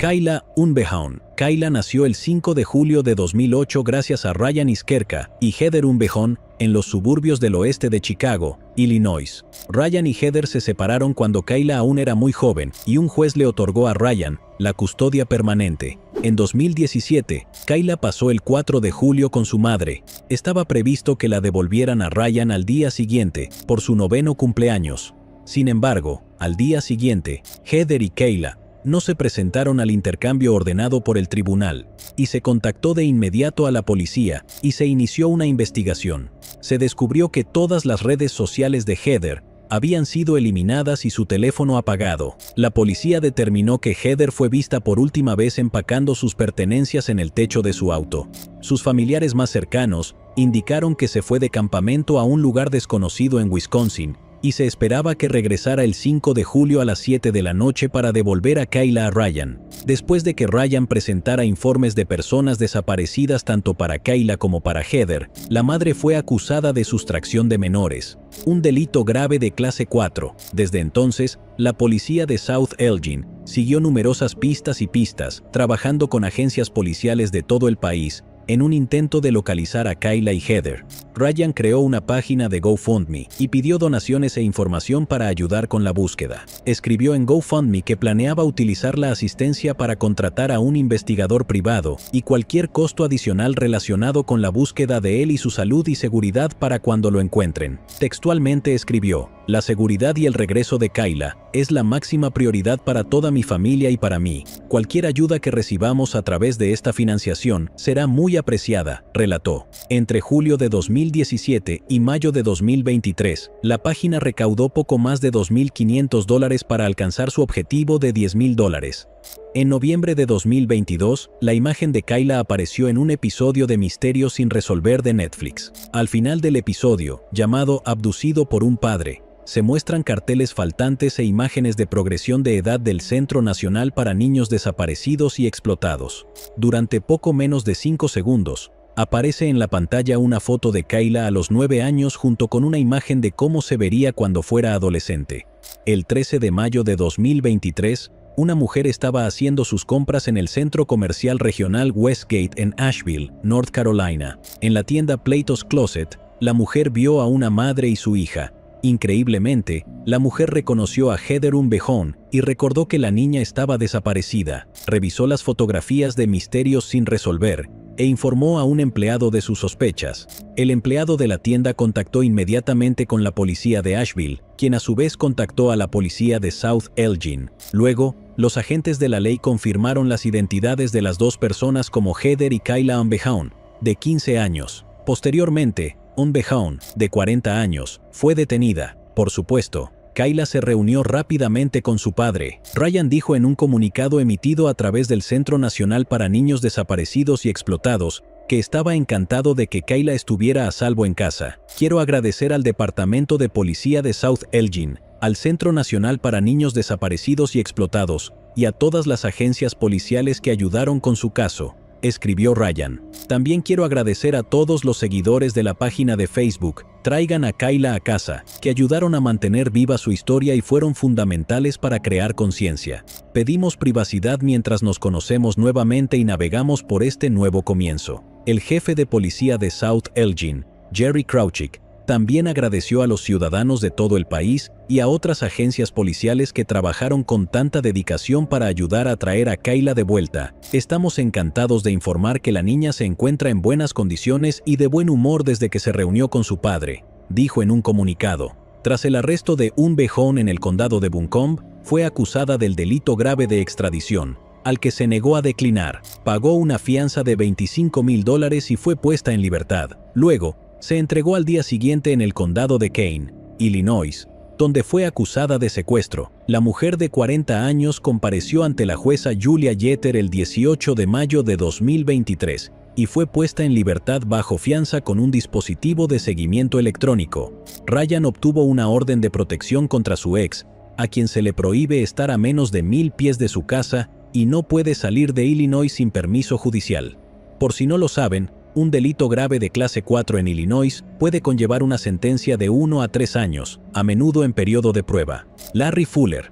Kayla Unbehaun. Kayla nació el 5 de julio de 2008 gracias a Ryan Iskerka y Heather Unbehaun en los suburbios del oeste de Chicago, Illinois. Ryan y Heather se separaron cuando Kayla aún era muy joven y un juez le otorgó a Ryan la custodia permanente. En 2017, Kayla pasó el 4 de julio con su madre. Estaba previsto que la devolvieran a Ryan al día siguiente, por su 9º cumpleaños. Sin embargo, al día siguiente, Heather y Kayla no se presentaron al intercambio ordenado por el tribunal, y se contactó de inmediato a la policía y se inició una investigación. Se descubrió que todas las redes sociales de Heather habían sido eliminadas y su teléfono apagado. La policía determinó que Heather fue vista por última vez empacando sus pertenencias en el techo de su auto. Sus familiares más cercanos indicaron que se fue de campamento a un lugar desconocido en Wisconsin, y se esperaba que regresara el 5 de julio a las 7 de la noche para devolver a Kayla a Ryan. Después de que Ryan presentara informes de personas desaparecidas tanto para Kayla como para Heather, la madre fue acusada de sustracción de menores, un delito grave de clase 4. Desde entonces, la policía de South Elgin siguió numerosas pistas, trabajando con agencias policiales de todo el país, en un intento de localizar a Kayla y Heather. Ryan creó una página de GoFundMe y pidió donaciones e información para ayudar con la búsqueda. Escribió en GoFundMe que planeaba utilizar la asistencia para contratar a un investigador privado y cualquier costo adicional relacionado con la búsqueda de él y su salud y seguridad para cuando lo encuentren. Textualmente escribió: "La seguridad y el regreso de Kayla es la máxima prioridad para toda mi familia y para mí. Cualquier ayuda que recibamos a través de esta financiación será muy apreciada", relató. Entre julio de 2017 y mayo de 2023, la página recaudó poco más de $2.500 para alcanzar su objetivo de $10.000. En noviembre de 2022, la imagen de Kayla apareció en un episodio de Misterios sin resolver de Netflix. Al final del episodio, llamado Abducido por un padre, se muestran carteles faltantes e imágenes de progresión de edad del Centro Nacional para Niños Desaparecidos y Explotados. Durante poco menos de 5 segundos, aparece en la pantalla una foto de Kayla a los 9 años junto con una imagen de cómo se vería cuando fuera adolescente. El 13 de mayo de 2023, una mujer estaba haciendo sus compras en el centro comercial regional Westgate en Asheville, North Carolina. En la tienda Plato's Closet, la mujer vio a una madre y su hija. Increíblemente, la mujer reconoció a Heather Unbehaun y recordó que la niña estaba desaparecida. Revisó las fotografías de Misterios sin resolver e informó a un empleado de sus sospechas. El empleado de la tienda contactó inmediatamente con la policía de Asheville, quien a su vez contactó a la policía de South Elgin. Luego, los agentes de la ley confirmaron las identidades de las dos personas como Heather y Kayla Unbehaun, de 15 años. Posteriormente, Unbehaun, de 40 años, fue detenida. Por supuesto, Kayla se reunió rápidamente con su padre. Ryan dijo en un comunicado emitido a través del Centro Nacional para Niños Desaparecidos y Explotados que estaba encantado de que Kayla estuviera a salvo en casa. "Quiero agradecer al Departamento de Policía de South Elgin, al Centro Nacional para Niños Desaparecidos y Explotados y a todas las agencias policiales que ayudaron con su caso", escribió Ryan. "También quiero agradecer a todos los seguidores de la página de Facebook Traigan a Kayla a casa, que ayudaron a mantener viva su historia y fueron fundamentales para crear conciencia. Pedimos privacidad mientras nos conocemos nuevamente y navegamos por este nuevo comienzo". El jefe de policía de South Elgin, Jerry Crouchick, también agradeció a los ciudadanos de todo el país y a otras agencias policiales que trabajaron con tanta dedicación para ayudar a traer a Kayla de vuelta. "Estamos encantados de informar que la niña se encuentra en buenas condiciones y de buen humor desde que se reunió con su padre", dijo en un comunicado. Tras el arresto de Unbehaun en el condado de Buncombe, fue acusada del delito grave de extradición, al que se negó a declinar. Pagó una fianza de $25.000 y fue puesta en libertad. Luego, se entregó al día siguiente en el condado de Kane, Illinois, donde fue acusada de secuestro. La mujer de 40 años compareció ante la jueza Julia Jeter el 18 de mayo de 2023 y fue puesta en libertad bajo fianza con un dispositivo de seguimiento electrónico. Ryan obtuvo una orden de protección contra su ex, a quien se le prohíbe estar a menos de 1,000 pies de su casa y no puede salir de Illinois sin permiso judicial. Por si no lo saben, un delito grave de clase 4 en Illinois puede conllevar una sentencia de 1 a 3 años, a menudo en periodo de prueba. Larry Fuller,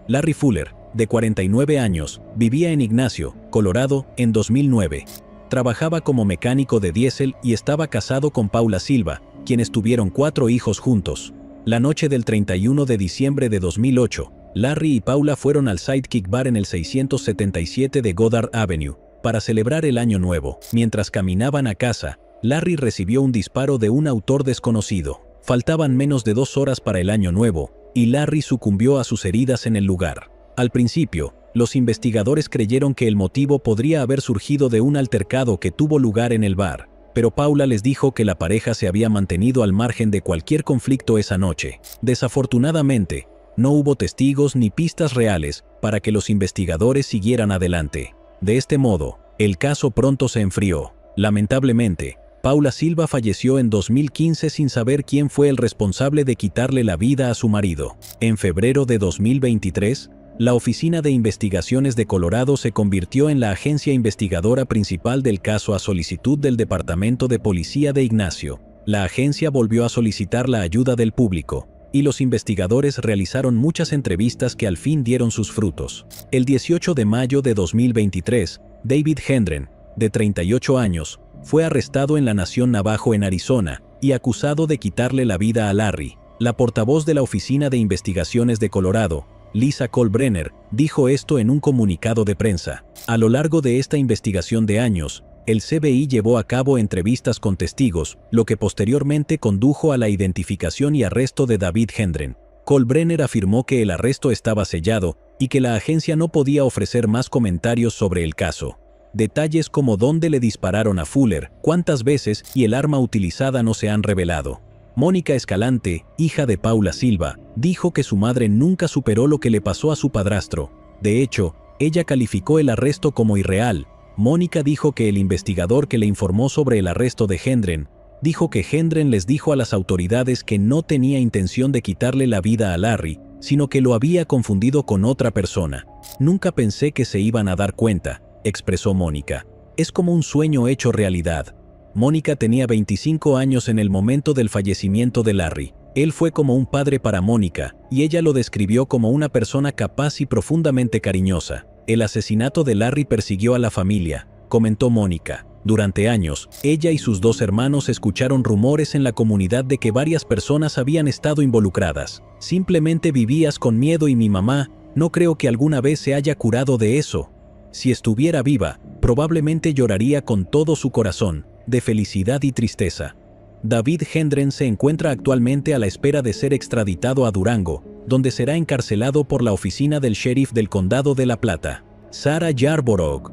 de 49 años, vivía en Ignacio, Colorado, en 2009. Trabajaba como mecánico de diésel y estaba casado con Paula Silva, quienes tuvieron 4 hijos juntos. La noche del 31 de diciembre de 2008, Larry y Paula fueron al Sidekick Bar en el 677 de Goddard Avenue para celebrar el Año Nuevo. Mientras caminaban a casa, Larry recibió un disparo de un autor desconocido. Faltaban menos de 2 horas para el Año Nuevo, y Larry sucumbió a sus heridas en el lugar. Al principio, los investigadores creyeron que el motivo podría haber surgido de un altercado que tuvo lugar en el bar, pero Paula les dijo que la pareja se había mantenido al margen de cualquier conflicto esa noche. Desafortunadamente, no hubo testigos ni pistas reales para que los investigadores siguieran adelante. De este modo, el caso pronto se enfrió. Lamentablemente, Paula Silva falleció en 2015 sin saber quién fue el responsable de quitarle la vida a su marido. En febrero de 2023, la Oficina de Investigaciones de Colorado se convirtió en la agencia investigadora principal del caso a solicitud del Departamento de Policía de Ignacio. La agencia volvió a solicitar la ayuda del público, y los investigadores realizaron muchas entrevistas que al fin dieron sus frutos. El 18 de mayo de 2023, David Hendren, de 38 años, fue arrestado en la Nación Navajo en Arizona y acusado de quitarle la vida a Larry. La portavoz de la Oficina de Investigaciones de Colorado, Lisa Kohlbrenner, dijo esto en un comunicado de prensa. A lo largo de esta investigación de años, el FBI llevó a cabo entrevistas con testigos, lo que posteriormente condujo a la identificación y arresto de David Hendren. Kohlbrenner afirmó que el arresto estaba sellado y que la agencia no podía ofrecer más comentarios sobre el caso. Detalles como dónde le dispararon a Fuller, cuántas veces y el arma utilizada no se han revelado. Mónica Escalante, hija de Paula Silva, dijo que su madre nunca superó lo que le pasó a su padrastro. De hecho, ella calificó el arresto como irreal. Mónica dijo que el investigador que le informó sobre el arresto de Hendren, dijo que Hendren les dijo a las autoridades que no tenía intención de quitarle la vida a Larry, sino que lo había confundido con otra persona. Nunca pensé que se iban a dar cuenta, expresó Mónica. Es como un sueño hecho realidad. Mónica tenía 25 años en el momento del fallecimiento de Larry. Él fue como un padre para Mónica, y ella lo describió como una persona capaz y profundamente cariñosa. El asesinato de Larry persiguió a la familia, comentó Mónica. Durante años, ella y sus 2 hermanos escucharon rumores en la comunidad de que varias personas habían estado involucradas. Simplemente vivías con miedo y mi mamá, no creo que alguna vez se haya curado de eso. Si estuviera viva, probablemente lloraría con todo su corazón, de felicidad y tristeza. David Hendren se encuentra actualmente a la espera de ser extraditado a Durango, donde será encarcelado por la oficina del sheriff del condado de La Plata. Sarah Yarborough,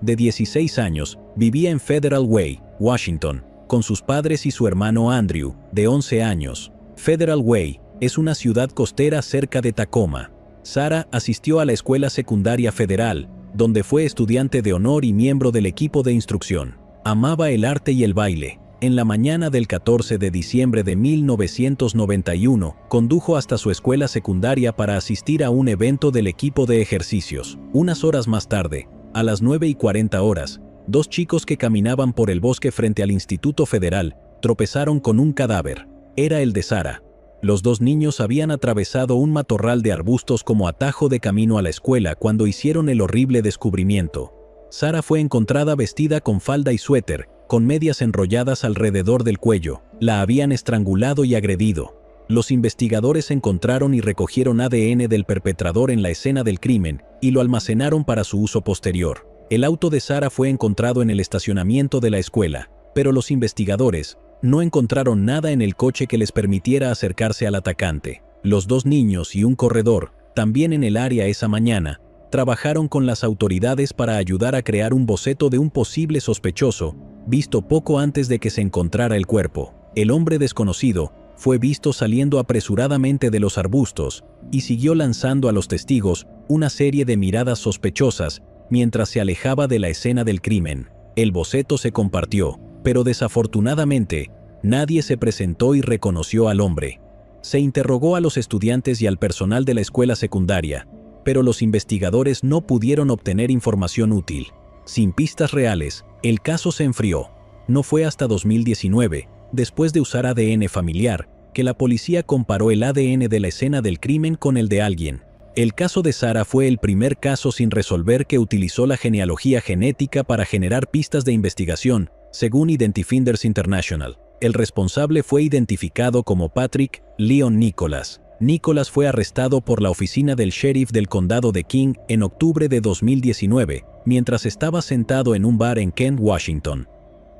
de 16 años, vivía en Federal Way, Washington, con sus padres y su hermano Andrew, de 11 años. Federal Way es una ciudad costera cerca de Tacoma. Sarah asistió a la escuela secundaria federal, donde fue estudiante de honor y miembro del equipo de instrucción. Amaba el arte y el baile. En la mañana del 14 de diciembre de 1991, condujo hasta su escuela secundaria para asistir a un evento del equipo de ejercicios. Unas horas más tarde, a las 9:40 horas, 2 chicos que caminaban por el bosque frente al Instituto Federal tropezaron con un cadáver. Era el de Sarah. Los 2 niños habían atravesado un matorral de arbustos como atajo de camino a la escuela cuando hicieron el horrible descubrimiento. Sarah fue encontrada vestida con falda y suéter, con medias enrolladas alrededor del cuello. La habían estrangulado y agredido. Los investigadores encontraron y recogieron ADN del perpetrador en la escena del crimen y lo almacenaron para su uso posterior. El auto de Sarah fue encontrado en el estacionamiento de la escuela, pero los investigadores no encontraron nada en el coche que les permitiera acercarse al atacante. Los 2 niños y un corredor, también en el área esa mañana, trabajaron con las autoridades para ayudar a crear un boceto de un posible sospechoso, visto poco antes de que se encontrara el cuerpo. El hombre desconocido fue visto saliendo apresuradamente de los arbustos y siguió lanzando a los testigos una serie de miradas sospechosas mientras se alejaba de la escena del crimen. El boceto se compartió, pero desafortunadamente, nadie se presentó y reconoció al hombre. Se interrogó a los estudiantes y al personal de la escuela secundaria, pero los investigadores no pudieron obtener información útil. Sin pistas reales, el caso se enfrió. No fue hasta 2019, después de usar ADN familiar, que la policía comparó el ADN de la escena del crimen con el de alguien. El caso de Sarah fue el primer caso sin resolver que utilizó la genealogía genética para generar pistas de investigación, según Identifinders International. El responsable fue identificado como Patrick Leon Nicholas. Nicholas fue arrestado por la oficina del sheriff del condado de King en octubre de 2019, mientras estaba sentado en un bar en Kent, Washington.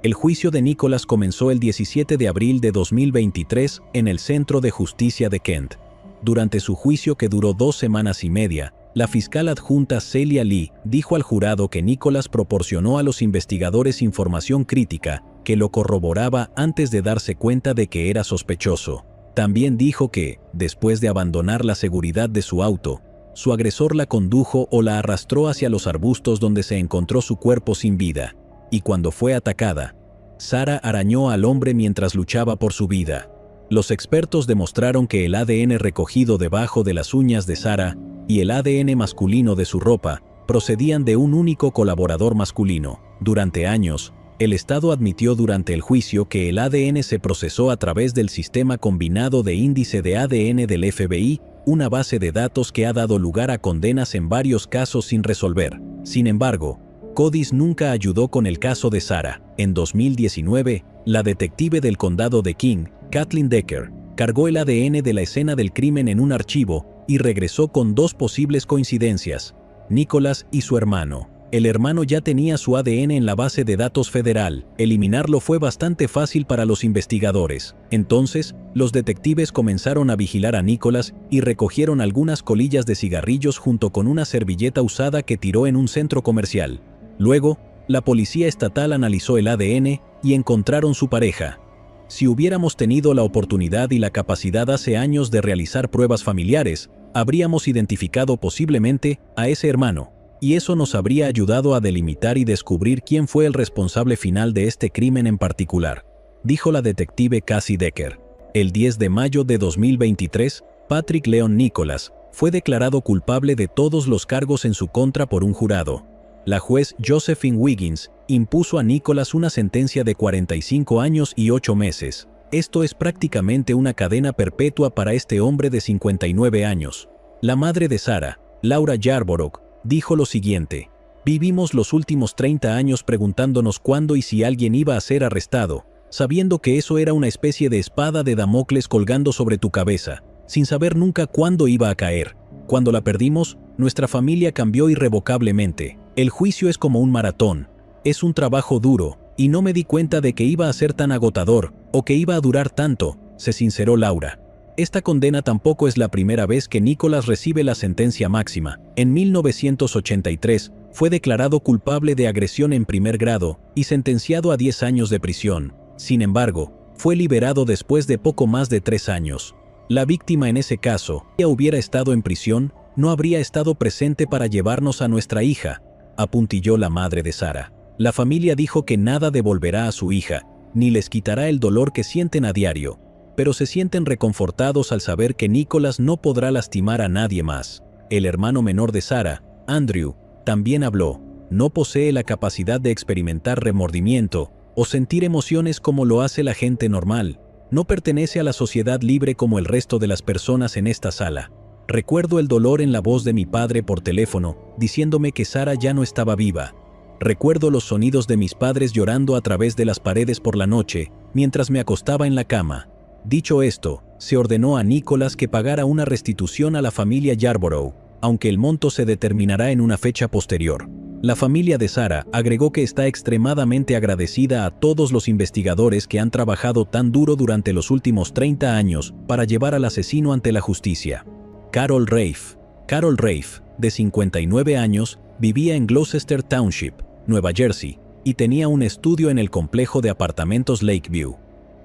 El juicio de Nicholas comenzó el 17 de abril de 2023 en el Centro de Justicia de Kent. Durante su juicio, que duró 2 semanas y media, la fiscal adjunta Celia Lee dijo al jurado que Nicholas proporcionó a los investigadores información crítica que lo corroboraba antes de darse cuenta de que era sospechoso. También dijo que, después de abandonar la seguridad de su auto, su agresor la condujo o la arrastró hacia los arbustos donde se encontró su cuerpo sin vida, y cuando fue atacada, Sarah arañó al hombre mientras luchaba por su vida. Los expertos demostraron que el ADN recogido debajo de las uñas de Sarah y el ADN masculino de su ropa procedían de un único colaborador masculino. Durante años, el Estado admitió durante el juicio que el ADN se procesó a través del Sistema Combinado de Índice de ADN del FBI, una base de datos que ha dado lugar a condenas en varios casos sin resolver. Sin embargo, CODIS nunca ayudó con el caso de Sarah. En 2019, la detective del condado de King, Kathleen Decker, cargó el ADN de la escena del crimen en un archivo y regresó con 2 posibles coincidencias: Nicholas y su hermano. El hermano ya tenía su ADN en la base de datos federal. Eliminarlo fue bastante fácil para los investigadores. Entonces, los detectives comenzaron a vigilar a Nicholas y recogieron algunas colillas de cigarrillos junto con una servilleta usada que tiró en un centro comercial. Luego, la policía estatal analizó el ADN y encontraron su pareja. Si hubiéramos tenido la oportunidad y la capacidad hace años de realizar pruebas familiares, habríamos identificado posiblemente a ese hermano, y eso nos habría ayudado a delimitar y descubrir quién fue el responsable final de este crimen en particular, dijo la detective Cassie Decker. El 10 de mayo de 2023, Patrick Leon Nicholas fue declarado culpable de todos los cargos en su contra por un jurado. La juez Josephine Wiggins impuso a Nicholas una sentencia de 45 años y 8 meses. Esto es prácticamente una cadena perpetua para este hombre de 59 años. La madre de Sarah, Laura Yarborough, dijo lo siguiente: «Vivimos los últimos 30 años preguntándonos cuándo y si alguien iba a ser arrestado, sabiendo que eso era una especie de espada de Damocles colgando sobre tu cabeza, sin saber nunca cuándo iba a caer. Cuando la perdimos, nuestra familia cambió irrevocablemente. El juicio es como un maratón. Es un trabajo duro, y no me di cuenta de que iba a ser tan agotador, o que iba a durar tanto», se sinceró Laura. Esta condena tampoco es la primera vez que Nicholas recibe la sentencia máxima. En 1983, fue declarado culpable de agresión en primer grado y sentenciado a 10 años de prisión. Sin embargo, fue liberado después de poco más de 3 años. La víctima en ese caso, si hubiera estado en prisión, no habría estado presente para llevarnos a nuestra hija, apuntilló la madre de Sarah. La familia dijo que nada devolverá a su hija, ni les quitará el dolor que sienten a diario, pero se sienten reconfortados al saber que Nicholas no podrá lastimar a nadie más. El hermano menor de Sarah, Andrew, también habló. No posee la capacidad de experimentar remordimiento o sentir emociones como lo hace la gente normal. No pertenece a la sociedad libre como el resto de las personas en esta sala. Recuerdo el dolor en la voz de mi padre por teléfono, diciéndome que Sarah ya no estaba viva. Recuerdo los sonidos de mis padres llorando a través de las paredes por la noche, mientras me acostaba en la cama. Dicho esto, se ordenó a Nicholas que pagara una restitución a la familia Yarborough, aunque el monto se determinará en una fecha posterior. La familia de Sarah agregó que está extremadamente agradecida a todos los investigadores que han trabajado tan duro durante los últimos 30 años para llevar al asesino ante la justicia. Carol Rafe. Carol Rafe, de 59 años, vivía en Gloucester Township, Nueva Jersey, y tenía un estudio en el complejo de apartamentos Lakeview.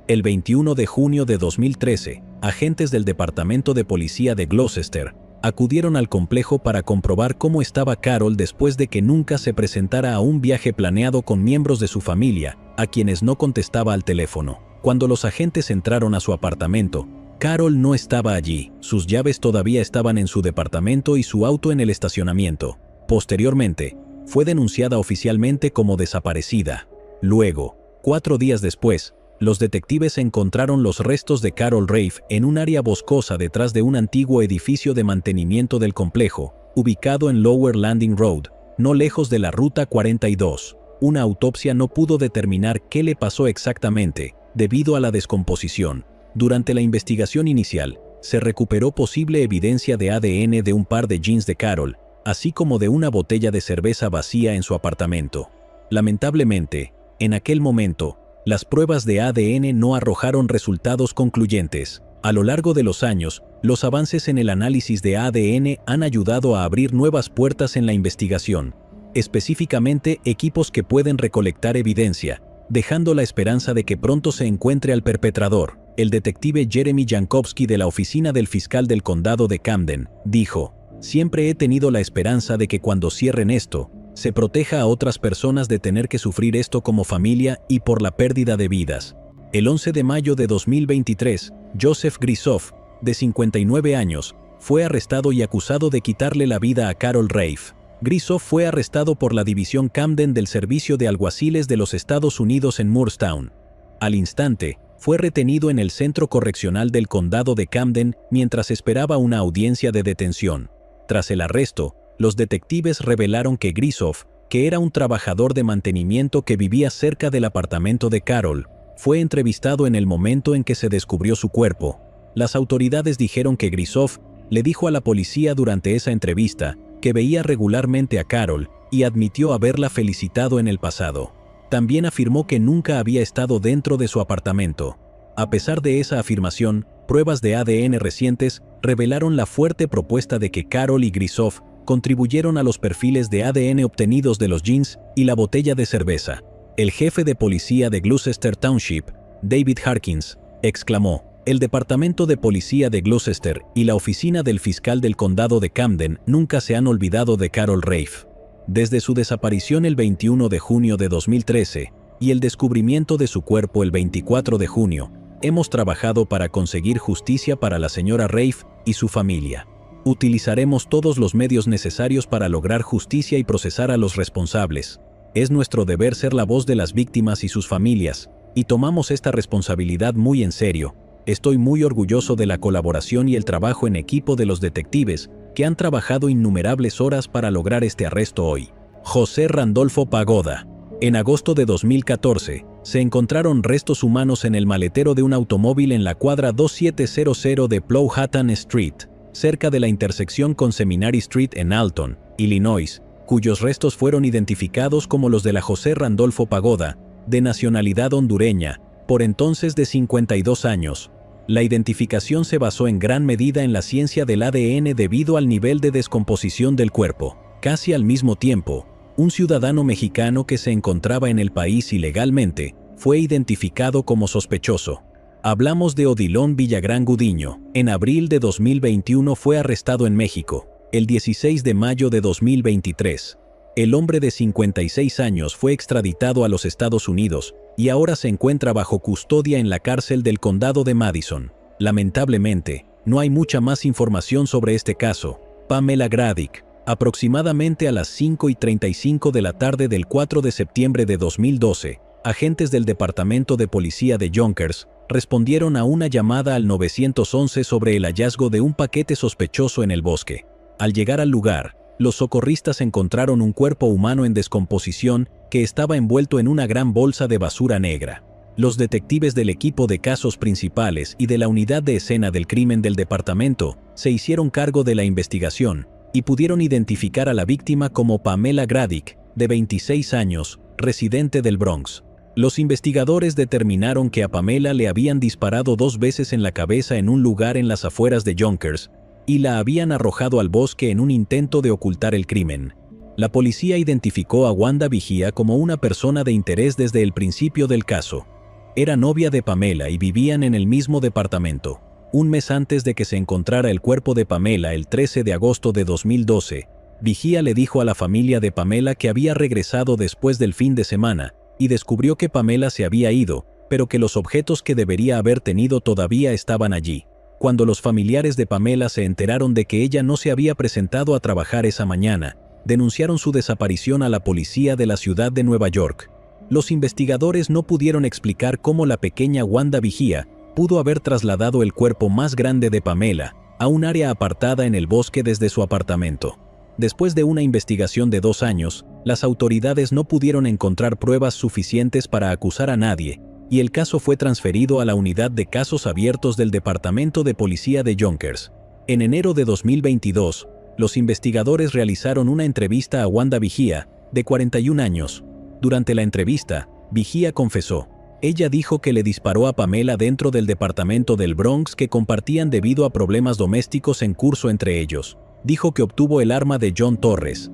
El 21 de junio de 2013, agentes del Departamento de Policía de Gloucester acudieron al complejo para comprobar cómo estaba Carol después de que nunca se presentara a un viaje planeado con miembros de su familia, a quienes no contestaba al teléfono. Cuando los agentes entraron a su apartamento, Carol no estaba allí. Sus llaves todavía estaban en su departamento y su auto en el estacionamiento. Posteriormente, fue denunciada oficialmente como desaparecida. Luego, 4 días después, los detectives encontraron los restos de Carol Rafe en un área boscosa detrás de un antiguo edificio de mantenimiento del complejo, ubicado en Lower Landing Road, no lejos de la Ruta 42. Una autopsia no pudo determinar qué le pasó exactamente, debido a la descomposición. Durante la investigación inicial, se recuperó posible evidencia de ADN de un par de jeans de Carol, así como de una botella de cerveza vacía en su apartamento. Lamentablemente, en aquel momento, las pruebas de ADN no arrojaron resultados concluyentes. A lo largo de los años, los avances en el análisis de ADN han ayudado a abrir nuevas puertas en la investigación, específicamente equipos que pueden recolectar evidencia, dejando la esperanza de que pronto se encuentre al perpetrador. El detective Jeremy Jankowski de la oficina del fiscal del condado de Camden dijo: «Siempre he tenido la esperanza de que cuando cierren esto, se proteja a otras personas de tener que sufrir esto como familia y por la pérdida de vidas». El 11 de mayo de 2023, Joseph Grisoff, de 59 años, fue arrestado y acusado de quitarle la vida a Carol Rafe. Grisoff fue arrestado por la División Camden del Servicio de Alguaciles de los Estados Unidos en Moorestown. Al instante, fue retenido en el Centro Correccional del Condado de Camden mientras esperaba una audiencia de detención. Tras el arresto, los detectives revelaron que Grisoff, que era un trabajador de mantenimiento que vivía cerca del apartamento de Carol, fue entrevistado en el momento en que se descubrió su cuerpo. Las autoridades dijeron que Grisoff le dijo a la policía durante esa entrevista que veía regularmente a Carol y admitió haberla felicitado en el pasado. También afirmó que nunca había estado dentro de su apartamento. A pesar de esa afirmación, pruebas de ADN recientes revelaron la fuerte propuesta de que Carol y Grisoff contribuyeron a los perfiles de ADN obtenidos de los jeans y la botella de cerveza. El jefe de policía de Gloucester Township, David Harkins, exclamó: «El Departamento de Policía de Gloucester y la oficina del fiscal del condado de Camden nunca se han olvidado de Carol Rafe. Desde su desaparición el 21 de junio de 2013 y el descubrimiento de su cuerpo el 24 de junio, hemos trabajado para conseguir justicia para la señora Rafe y su familia. Utilizaremos todos los medios necesarios para lograr justicia y procesar a los responsables. Es nuestro deber ser la voz de las víctimas y sus familias, y tomamos esta responsabilidad muy en serio. Estoy muy orgulloso de la colaboración y el trabajo en equipo de los detectives que han trabajado innumerables horas para lograr este arresto hoy». José Randolfo Pagoda. En agosto de 2014, se encontraron restos humanos en el maletero de un automóvil en la cuadra 2700 de Powhatan Street, cerca de la intersección con Seminary Street en Alton, Illinois, cuyos restos fueron identificados como los de la José Randolfo Pagoda, de nacionalidad hondureña, por entonces de 52 años. La identificación se basó en gran medida en la ciencia del ADN debido al nivel de descomposición del cuerpo. Casi al mismo tiempo, un ciudadano mexicano que se encontraba en el país ilegalmente fue identificado como sospechoso. Hablamos de Odilon Villagrán Gudiño. En abril de 2021 fue arrestado en México. El 16 de mayo de 2023, el hombre de 56 años fue extraditado a los Estados Unidos y ahora se encuentra bajo custodia en la cárcel del condado de Madison. Lamentablemente, no hay mucha más información sobre este caso. Pamela Gradick. Aproximadamente a las 5:35 de la tarde del 4 de septiembre de 2012, agentes del Departamento de Policía de Yonkers respondieron a una llamada al 911 sobre el hallazgo de un paquete sospechoso en el bosque. Al llegar al lugar, los socorristas encontraron un cuerpo humano en descomposición que estaba envuelto en una gran bolsa de basura negra. Los detectives del equipo de casos principales y de la unidad de escena del crimen del departamento se hicieron cargo de la investigación y pudieron identificar a la víctima como Pamela Gradick, de 26 años, residente del Bronx. Los investigadores determinaron que a Pamela le habían disparado 2 veces en la cabeza en un lugar en las afueras de Yonkers y la habían arrojado al bosque en un intento de ocultar el crimen. La policía identificó a Wanda Vigía como una persona de interés desde el principio del caso. Era novia de Pamela y vivían en el mismo departamento. Un mes antes de que se encontrara el cuerpo de Pamela el 13 de agosto de 2012, Vigía le dijo a la familia de Pamela que había regresado después del fin de semana y descubrió que Pamela se había ido, pero que los objetos que debería haber tenido todavía estaban allí. Cuando los familiares de Pamela se enteraron de que ella no se había presentado a trabajar esa mañana, denunciaron su desaparición a la policía de la ciudad de Nueva York. Los investigadores no pudieron explicar cómo la pequeña Wanda Vigía pudo haber trasladado el cuerpo más grande de Pamela a un área apartada en el bosque desde su apartamento. Después de una investigación de 2 años, las autoridades no pudieron encontrar pruebas suficientes para acusar a nadie, y el caso fue transferido a la Unidad de Casos Abiertos del Departamento de Policía de Yonkers. En enero de 2022, los investigadores realizaron una entrevista a Wanda Vigía, de 41 años. Durante la entrevista, Vigía confesó. Ella dijo que le disparó a Pamela dentro del departamento del Bronx que compartían debido a problemas domésticos en curso entre ellos. Dijo que obtuvo el arma de John Torres.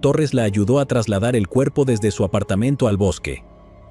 Torres la ayudó a trasladar el cuerpo desde su apartamento al bosque.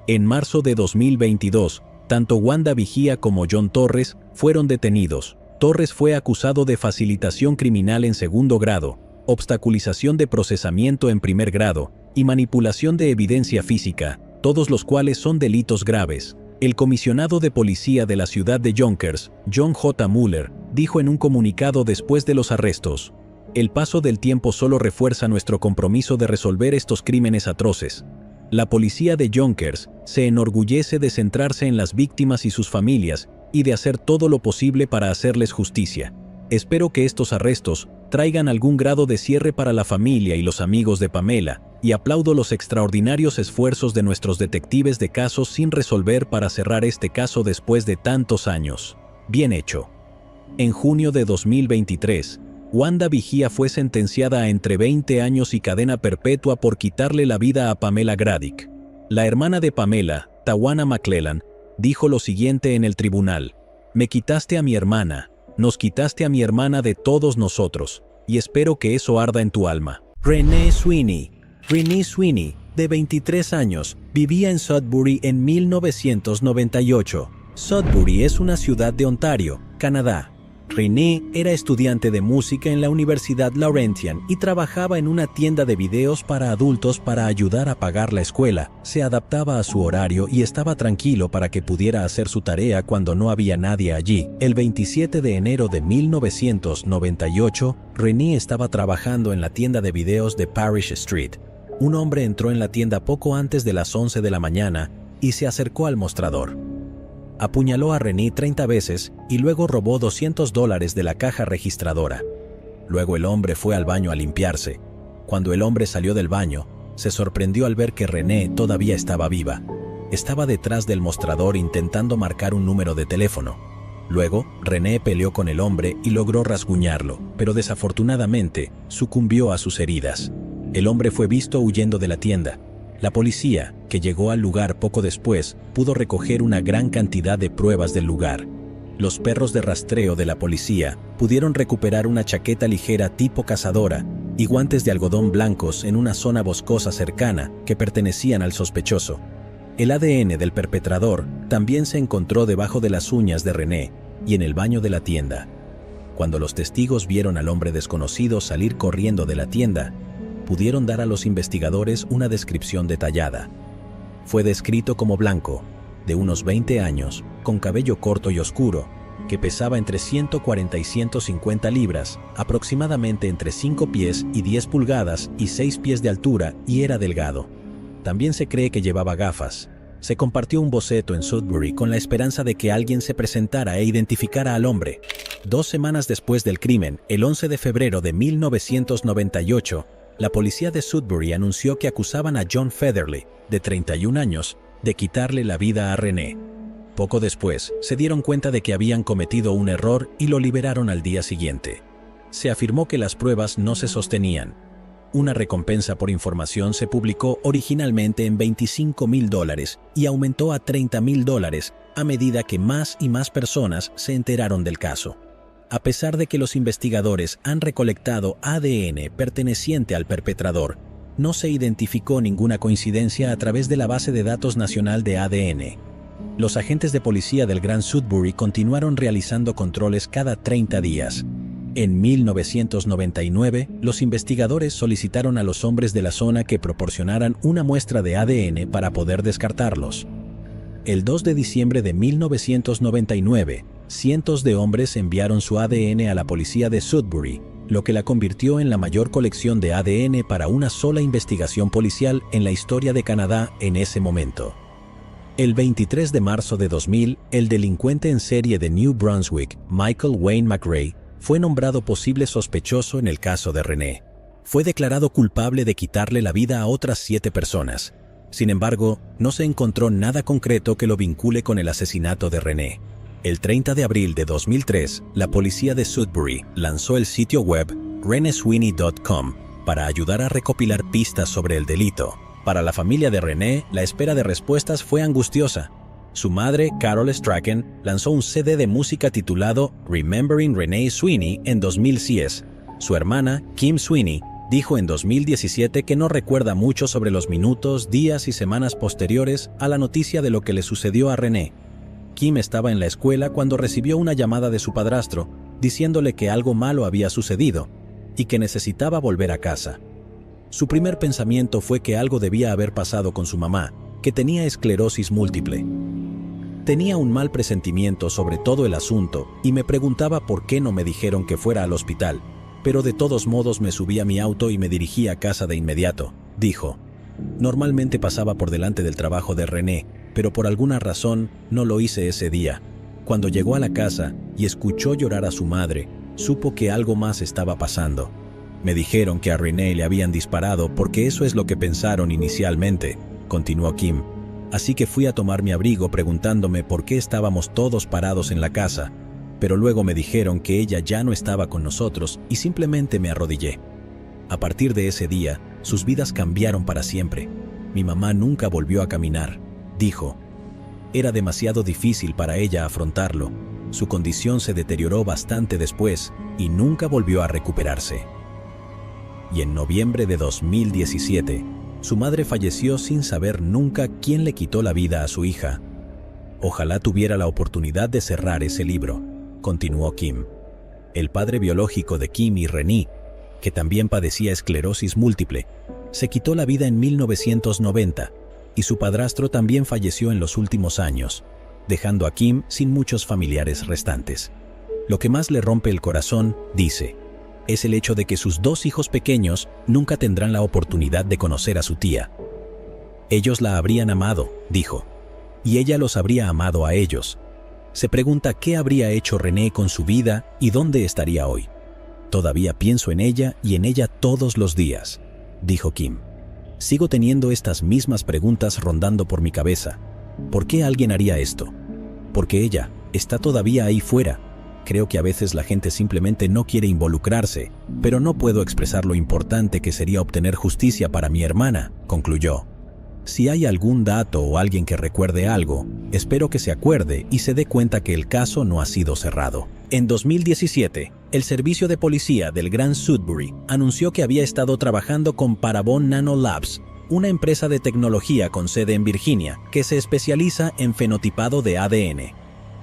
En marzo de 2022, tanto Wanda Vigía como John Torres fueron detenidos. Torres fue acusado de facilitación criminal en 2º grado, obstaculización de procesamiento en 1er grado y manipulación de evidencia física, todos los cuales son delitos graves. El comisionado de policía de la ciudad de Yonkers, John J. Mueller, dijo en un comunicado después de los arrestos: "El paso del tiempo solo refuerza nuestro compromiso de resolver estos crímenes atroces. La policía de Yonkers se enorgullece de centrarse en las víctimas y sus familias y de hacer todo lo posible para hacerles justicia. Espero que estos arrestos traigan algún grado de cierre para la familia y los amigos de Pamela, y aplaudo los extraordinarios esfuerzos de nuestros detectives de casos sin resolver para cerrar este caso después de tantos años. Bien hecho". En junio de 2023, Wanda Vigía fue sentenciada a entre 20 años y cadena perpetua por quitarle la vida a Pamela Gradick. La hermana de Pamela, Tawana McClellan, dijo lo siguiente en el tribunal: "Me quitaste a mi hermana, nos quitaste a mi hermana de todos nosotros, y espero que eso arda en tu alma". Renee Sweeney, de 23 años, vivía en Sudbury en 1998. Sudbury es una ciudad de Ontario, Canadá. Renee era estudiante de música en la Universidad Laurentian y trabajaba en una tienda de videos para adultos para ayudar a pagar la escuela. Se adaptaba a su horario y estaba tranquilo para que pudiera hacer su tarea cuando no había nadie allí. El 27 de enero de 1998, Renee estaba trabajando en la tienda de videos de Parrish Street. Un hombre entró en la tienda poco antes de las 11 de la mañana y se acercó al mostrador. Apuñaló a Renee 30 veces y luego robó $200 de la caja registradora. Luego el hombre fue al baño a limpiarse. Cuando el hombre salió del baño, se sorprendió al ver que Renee todavía estaba viva. Estaba detrás del mostrador intentando marcar un número de teléfono. Luego, Renee peleó con el hombre y logró rasguñarlo, pero desafortunadamente sucumbió a sus heridas. El hombre fue visto huyendo de la tienda. La policía, que llegó al lugar poco después, pudo recoger una gran cantidad de pruebas del lugar. Los perros de rastreo de la policía pudieron recuperar una chaqueta ligera tipo cazadora y guantes de algodón blancos en una zona boscosa cercana que pertenecían al sospechoso. El ADN del perpetrador también se encontró debajo de las uñas de Renee y en el baño de la tienda. Cuando los testigos vieron al hombre desconocido salir corriendo de la tienda, pudieron dar a los investigadores una descripción detallada. Fue descrito como blanco, de unos 20 años, con cabello corto y oscuro, que pesaba entre 140 y 150 libras, aproximadamente entre 5 pies y 10 pulgadas y 6 pies de altura, y era delgado. También se cree que llevaba gafas. Se compartió un boceto en Sudbury con la esperanza de que alguien se presentara e identificara al hombre. 2 semanas después del crimen, el 11 de febrero de 1998, la policía de Sudbury anunció que acusaban a John Featherly, de 31 años, de quitarle la vida a Renee. Poco después, se dieron cuenta de que habían cometido un error y lo liberaron al día siguiente. Se afirmó que las pruebas no se sostenían. Una recompensa por información se publicó originalmente en $25,000 y aumentó a $30,000 a medida que más y más personas se enteraron del caso. A pesar de que los investigadores han recolectado ADN perteneciente al perpetrador, no se identificó ninguna coincidencia a través de la base de datos nacional de ADN. Los agentes de policía del Gran Sudbury continuaron realizando controles cada 30 días. En 1999, los investigadores solicitaron a los hombres de la zona que proporcionaran una muestra de ADN para poder descartarlos. El 2 de diciembre de 1999, cientos de hombres enviaron su ADN a la policía de Sudbury, lo que la convirtió en la mayor colección de ADN para una sola investigación policial en la historia de Canadá en ese momento. El 23 de marzo de 2000, el delincuente en serie de New Brunswick, Michael Wayne McRae, fue nombrado posible sospechoso en el caso de Renee. Fue declarado culpable de quitarle la vida a otras 7 personas. Sin embargo, no se encontró nada concreto que lo vincule con el asesinato de Renee. El 30 de abril de 2003, la policía de Sudbury lanzó el sitio web renesweeney.com para ayudar a recopilar pistas sobre el delito. Para la familia de Renee, la espera de respuestas fue angustiosa. Su madre, Carol Strachan, lanzó un CD de música titulado Remembering Renee Sweeney en 2010. Su hermana, Kim Sweeney, dijo en 2017 que no recuerda mucho sobre los minutos, días y semanas posteriores a la noticia de lo que le sucedió a Renee. Kim estaba en la escuela cuando recibió una llamada de su padrastro diciéndole que algo malo había sucedido y que necesitaba volver a casa. Su primer pensamiento fue que algo debía haber pasado con su mamá, que tenía esclerosis múltiple. Tenía un mal presentimiento sobre todo el asunto y me preguntaba por qué no me dijeron que fuera al hospital, pero de todos modos me subí a mi auto y me dirigí a casa de inmediato, dijo. Normalmente pasaba por delante del trabajo de Renee, pero por alguna razón no lo hice ese día. Cuando llegó a la casa y escuchó llorar a su madre, supo que algo más estaba pasando. Me dijeron que a Renee le habían disparado porque eso es lo que pensaron inicialmente, continuó Kim. Así que fui a tomar mi abrigo preguntándome por qué estábamos todos parados en la casa, pero luego me dijeron que ella ya no estaba con nosotros y simplemente me arrodillé. A partir de ese día, sus vidas cambiaron para siempre. Mi mamá nunca volvió a caminar, dijo. Era demasiado difícil para ella afrontarlo. Su condición se deterioró bastante después y nunca volvió a recuperarse. Y en noviembre de 2017, su madre falleció sin saber nunca quién le quitó la vida a su hija. Ojalá tuviera la oportunidad de cerrar ese libro, continuó Kim. El padre biológico de Kim y Renee, que también padecía esclerosis múltiple, se quitó la vida en 1990 y su padrastro también falleció en los últimos años, dejando a Kim sin muchos familiares restantes. Lo que más le rompe el corazón, dice, es el hecho de que sus 2 hijos pequeños nunca tendrán la oportunidad de conocer a su tía. Ellos la habrían amado, dijo, y ella los habría amado a ellos. Se pregunta qué habría hecho Renee con su vida y dónde estaría hoy. Todavía pienso en ella y en ella todos los días, dijo Kim. Sigo teniendo estas mismas preguntas rondando por mi cabeza. ¿Por qué alguien haría esto? Porque ella está todavía ahí fuera. Creo que a veces la gente simplemente no quiere involucrarse, pero no puedo expresar lo importante que sería obtener justicia para mi hermana, concluyó. Si hay algún dato o alguien que recuerde algo, espero que se acuerde y se dé cuenta que el caso no ha sido cerrado. En 2017, el servicio de policía del Gran Sudbury anunció que había estado trabajando con Parabon Nanolabs, una empresa de tecnología con sede en Virginia que se especializa en fenotipado de ADN.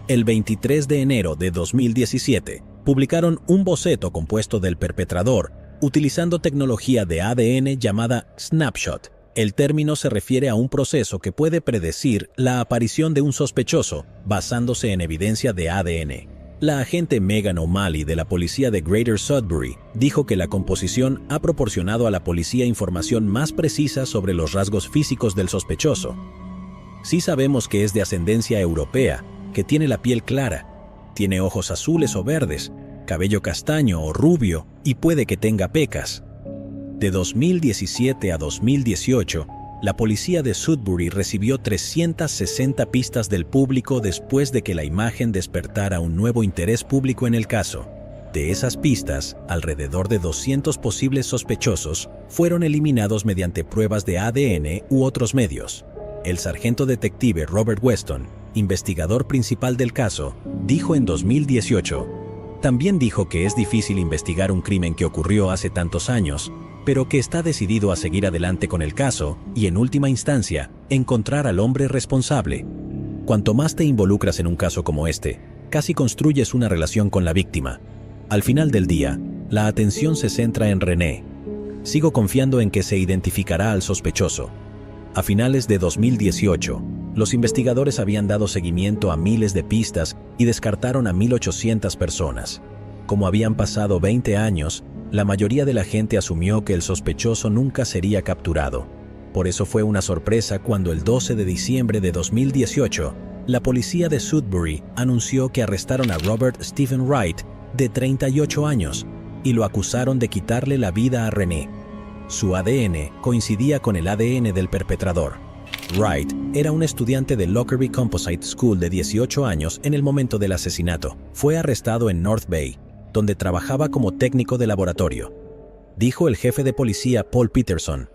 El 23 de enero de 2017, publicaron un boceto compuesto del perpetrador utilizando tecnología de ADN llamada Snapshot. El término se refiere a un proceso que puede predecir la aparición de un sospechoso basándose en evidencia de ADN. La agente Megan O'Malley de la policía de Greater Sudbury dijo que la composición ha proporcionado a la policía información más precisa sobre los rasgos físicos del sospechoso. Sí sabemos que es de ascendencia europea, que tiene la piel clara, tiene ojos azules o verdes, cabello castaño o rubio y puede que tenga pecas. De 2017 a 2018, la policía de Sudbury recibió 360 pistas del público después de que la imagen despertara un nuevo interés público en el caso. De esas pistas, alrededor de 200 posibles sospechosos fueron eliminados mediante pruebas de ADN u otros medios. El sargento detective Robert Weston, investigador principal del caso, dijo en 2018, también dijo que es difícil investigar un crimen que ocurrió hace tantos años, pero que está decidido a seguir adelante con el caso y, en última instancia, encontrar al hombre responsable. Cuanto más te involucras en un caso como este, casi construyes una relación con la víctima. Al final del día, la atención se centra en Renee. Sigo confiando en que se identificará al sospechoso. A finales de 2018, los investigadores habían dado seguimiento a miles de pistas y descartaron a 1,800 personas. Como habían pasado 20 años, La mayoría de la gente asumió que el sospechoso nunca sería capturado. Por eso fue una sorpresa cuando el 12 de diciembre de 2018, la policía de Sudbury anunció que arrestaron a Robert Stephen Wright, de 38 años, y lo acusaron de quitarle la vida a Renee. Su ADN coincidía con el ADN del perpetrador. Wright era un estudiante de Lockerbie Composite School de 18 años en el momento del asesinato. Fue arrestado en North Bay, donde trabajaba como técnico de laboratorio, dijo el jefe de policía Paul Peterson.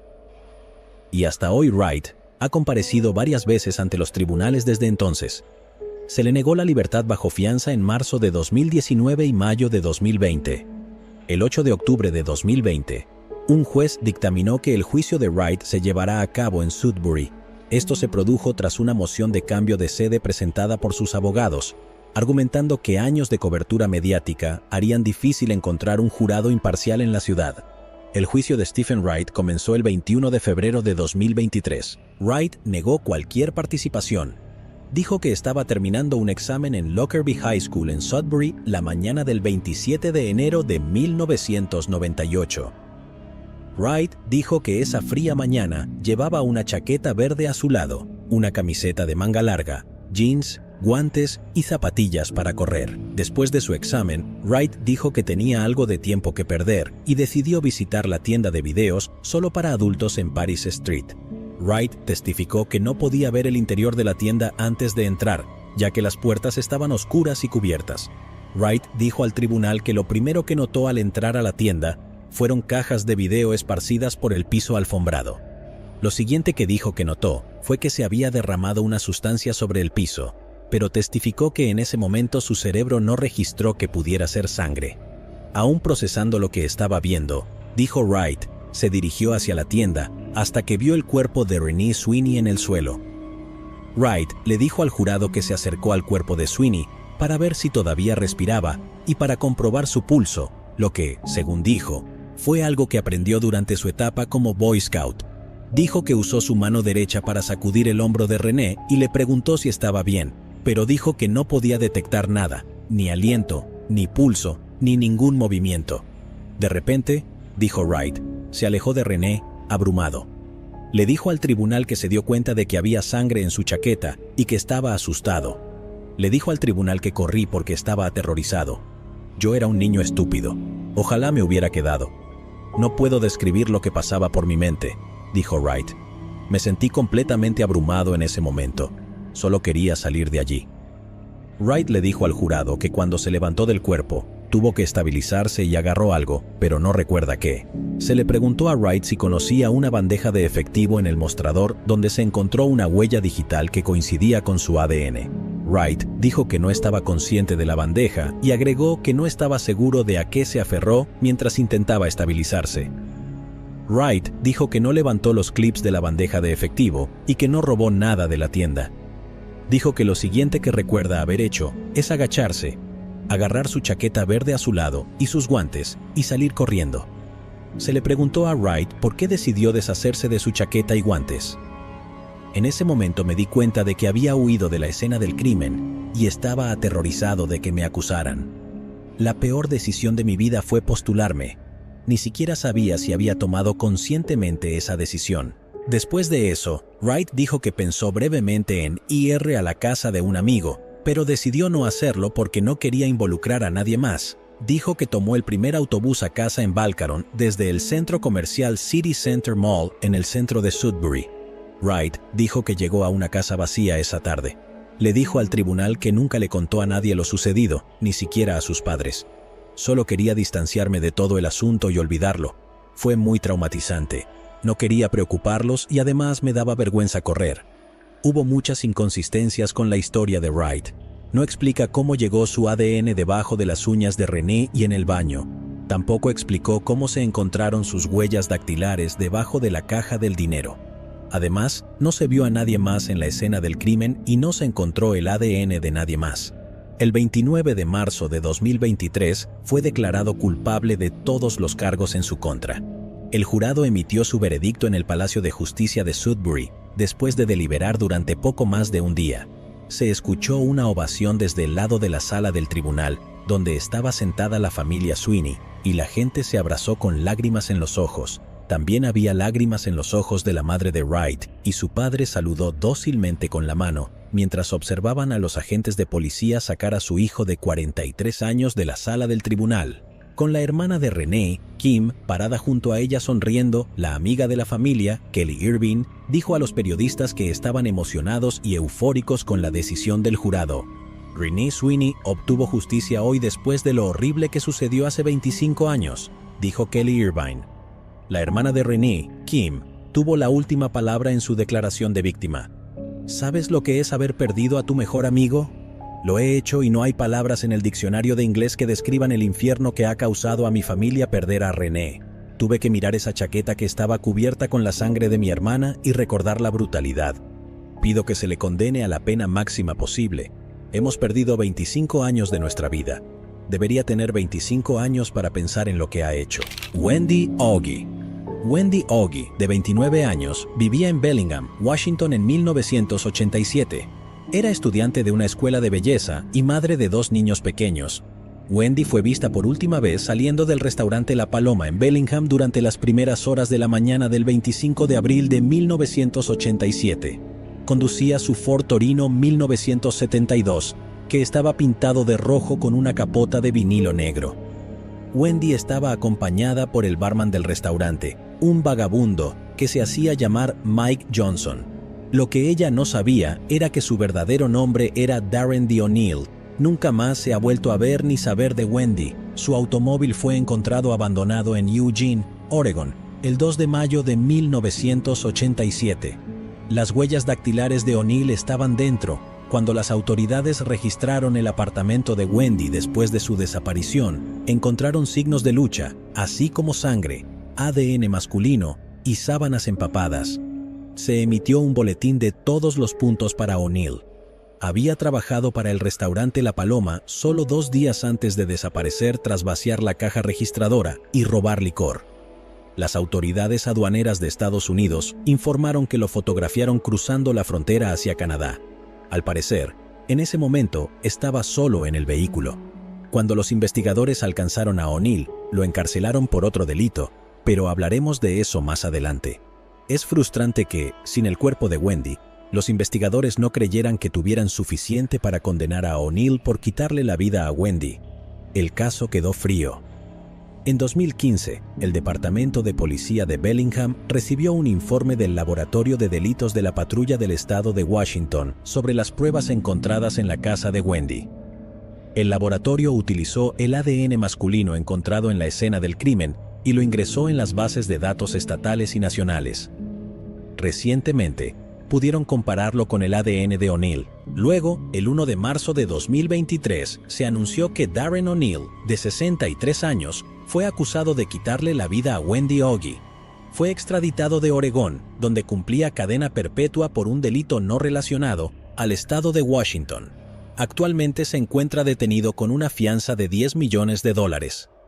Y hasta hoy Wright ha comparecido varias veces ante los tribunales desde entonces. Se le negó la libertad bajo fianza en marzo de 2019 y mayo de 2020. El 8 de octubre de 2020, un juez dictaminó que el juicio de Wright se llevará a cabo en Sudbury. Esto se produjo tras una moción de cambio de sede presentada por sus abogados, argumentando que años de cobertura mediática harían difícil encontrar un jurado imparcial en la ciudad. El juicio de Stephen Wright comenzó el 21 de febrero de 2023. Wright negó cualquier participación. Dijo que estaba terminando un examen en Lockerbie High School en Sudbury la mañana del 27 de enero de 1998. Wright dijo que esa fría mañana llevaba una chaqueta verde azulado, una camiseta de manga larga, jeans, guantes y zapatillas para correr. Después de su examen, Wright dijo que tenía algo de tiempo que perder y decidió visitar la tienda de videos solo para adultos en Paris Street. Wright testificó que no podía ver el interior de la tienda antes de entrar, ya que las puertas estaban oscuras y cubiertas. Wright dijo al tribunal que lo primero que notó al entrar a la tienda fueron cajas de video esparcidas por el piso alfombrado. Lo siguiente que dijo que notó fue que se había derramado una sustancia sobre el piso, pero testificó que en ese momento su cerebro no registró que pudiera ser sangre. Aún procesando lo que estaba viendo, dijo Wright, se dirigió hacia la tienda hasta que vio el cuerpo de Renee Sweeney en el suelo. Wright le dijo al jurado que se acercó al cuerpo de Sweeney para ver si todavía respiraba y para comprobar su pulso, lo que, según dijo, fue algo que aprendió durante su etapa como Boy Scout. Dijo que usó su mano derecha para sacudir el hombro de Renee y le preguntó si estaba bien, pero dijo que no podía detectar nada, ni aliento, ni pulso, ni ningún movimiento. De repente, dijo Wright, se alejó de Renee, abrumado. Le dijo al tribunal que se dio cuenta de que había sangre en su chaqueta y que estaba asustado. Le dijo al tribunal que corrí porque estaba aterrorizado. Yo era un niño estúpido. Ojalá me hubiera quedado. No puedo describir lo que pasaba por mi mente, dijo Wright. Me sentí completamente abrumado en ese momento. Solo quería salir de allí. Wright le dijo al jurado que cuando se levantó del cuerpo, tuvo que estabilizarse y agarró algo, pero no recuerda qué. Se le preguntó a Wright si conocía una bandeja de efectivo en el mostrador donde se encontró una huella digital que coincidía con su ADN. Wright dijo que no estaba consciente de la bandeja y agregó que no estaba seguro de a qué se aferró mientras intentaba estabilizarse. Wright dijo que no levantó los clips de la bandeja de efectivo y que no robó nada de la tienda. Dijo que lo siguiente que recuerda haber hecho es agacharse, agarrar su chaqueta verde azulado y sus guantes y salir corriendo. Se le preguntó a Wright por qué decidió deshacerse de su chaqueta y guantes. En ese momento me di cuenta de que había huido de la escena del crimen y estaba aterrorizado de que me acusaran. La peor decisión de mi vida fue postularme. Ni siquiera sabía si había tomado conscientemente esa decisión. Después de eso, Wright dijo que pensó brevemente en ir a la casa de un amigo, pero decidió no hacerlo porque no quería involucrar a nadie más. Dijo que tomó el primer autobús a casa en Balcarón desde el centro comercial City Center Mall en el centro de Sudbury. Wright dijo que llegó a una casa vacía esa tarde. Le dijo al tribunal que nunca le contó a nadie lo sucedido, ni siquiera a sus padres. Solo quería distanciarme de todo el asunto y olvidarlo. Fue muy traumatizante. No quería preocuparlos y además me daba vergüenza correr. Hubo muchas inconsistencias con la historia de Wright. No explica cómo llegó su ADN debajo de las uñas de Renee y en el baño. Tampoco explicó cómo se encontraron sus huellas dactilares debajo de la caja del dinero. Además, no se vio a nadie más en la escena del crimen y no se encontró el ADN de nadie más. El 29 de marzo de 2023 fue declarado culpable de todos los cargos en su contra. El jurado emitió su veredicto en el Palacio de Justicia de Sudbury, después de deliberar durante poco más de un día. Se escuchó una ovación desde el lado de la sala del tribunal donde estaba sentada la familia Sweeney, y la gente se abrazó con lágrimas en los ojos. También había lágrimas en los ojos de la madre de Wright, y su padre saludó dócilmente con la mano, mientras observaban a los agentes de policía sacar a su hijo de 43 años de la sala del tribunal. Con la hermana de Renee, Kim, parada junto a ella sonriendo, la amiga de la familia, Kelly Irving, dijo a los periodistas que estaban emocionados y eufóricos con la decisión del jurado. Renee Sweeney obtuvo justicia hoy después de lo horrible que sucedió hace 25 años, dijo Kelly Irvine. La hermana de Renee, Kim, tuvo la última palabra en su declaración de víctima. ¿Sabes lo que es haber perdido a tu mejor amigo? Lo he hecho y no hay palabras en el diccionario de inglés que describan el infierno que ha causado a mi familia perder a Renee. Tuve que mirar esa chaqueta que estaba cubierta con la sangre de mi hermana y recordar la brutalidad. Pido que se le condene a la pena máxima posible. Hemos perdido 25 años de nuestra vida. Debería tener 25 años para pensar en lo que ha hecho. Wendy Augie. Wendy Augie, de 29 años, vivía en Bellingham, Washington en 1987. Era estudiante de una escuela de belleza y madre de 2 niños pequeños. Wendy fue vista por última vez saliendo del restaurante La Paloma en Bellingham durante las primeras horas de la mañana del 25 de abril de 1987. Conducía su Ford Torino 1972, que estaba pintado de rojo con una capota de vinilo negro. Wendy estaba acompañada por el barman del restaurante, un vagabundo que se hacía llamar Mike Johnson. Lo que ella no sabía era que su verdadero nombre era Darren D. O'Neill. Nunca más se ha vuelto a ver ni saber de Wendy. Su automóvil fue encontrado abandonado en Eugene, Oregon, el 2 de mayo de 1987. Las huellas dactilares de O'Neill estaban dentro. Cuando las autoridades registraron el apartamento de Wendy después de su desaparición, encontraron signos de lucha, así como sangre, ADN masculino y sábanas empapadas. Se emitió un boletín de todos los puntos para O'Neill. Había trabajado para el restaurante La Paloma solo 2 días antes de desaparecer tras vaciar la caja registradora y robar licor. Las autoridades aduaneras de Estados Unidos informaron que lo fotografiaron cruzando la frontera hacia Canadá. Al parecer, en ese momento estaba solo en el vehículo. Cuando los investigadores alcanzaron a O'Neill, lo encarcelaron por otro delito, pero hablaremos de eso más adelante. Es frustrante que, sin el cuerpo de Wendy, los investigadores no creyeran que tuvieran suficiente para condenar a O'Neill por quitarle la vida a Wendy. El caso quedó frío. En 2015, el Departamento de Policía de Bellingham recibió un informe del Laboratorio de Delitos de la Patrulla del Estado de Washington sobre las pruebas encontradas en la casa de Wendy. El laboratorio utilizó el ADN masculino encontrado en la escena del crimen y lo ingresó en las bases de datos estatales y nacionales. Recientemente, pudieron compararlo con el ADN de O'Neill. Luego, el 1 de marzo de 2023, se anunció que Darren O'Neill, de 63 años, fue acusado de quitarle la vida a Wendy Augie. Fue extraditado de Oregón, donde cumplía cadena perpetua por un delito no relacionado, al estado de Washington. Actualmente se encuentra detenido con una fianza de $10 millones.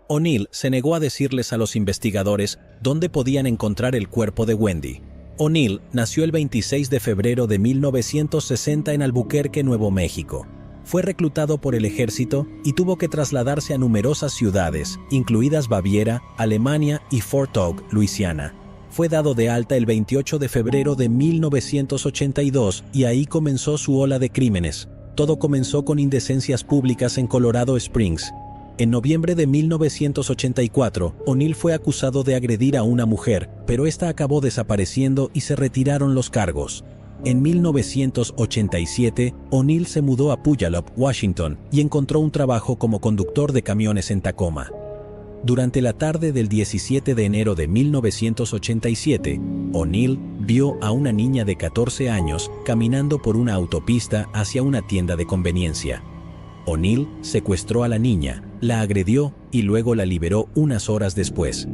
O'Neill se negó a decirles a los investigadores dónde podían encontrar el cuerpo de Wendy. O'Neill nació el 26 de febrero de 1960 en Albuquerque, Nuevo México. Fue reclutado por el ejército y tuvo que trasladarse a numerosas ciudades, incluidas Baviera, Alemania y Fort Hood, Luisiana. Fue dado de alta el 28 de febrero de 1982 y ahí comenzó su ola de crímenes. Todo comenzó con indecencias públicas en Colorado Springs. En noviembre de 1984, O'Neill fue acusado de agredir a una mujer, pero esta acabó desapareciendo y se retiraron los cargos. En 1987, O'Neill se mudó a Puyallup, Washington, y encontró un trabajo como conductor de camiones en Tacoma. Durante la tarde del 17 de enero de 1987, O'Neill vio a una niña de 14 años caminando por una autopista hacia una tienda de conveniencia. O'Neill secuestró a la niña, la agredió y luego la liberó unas horas después.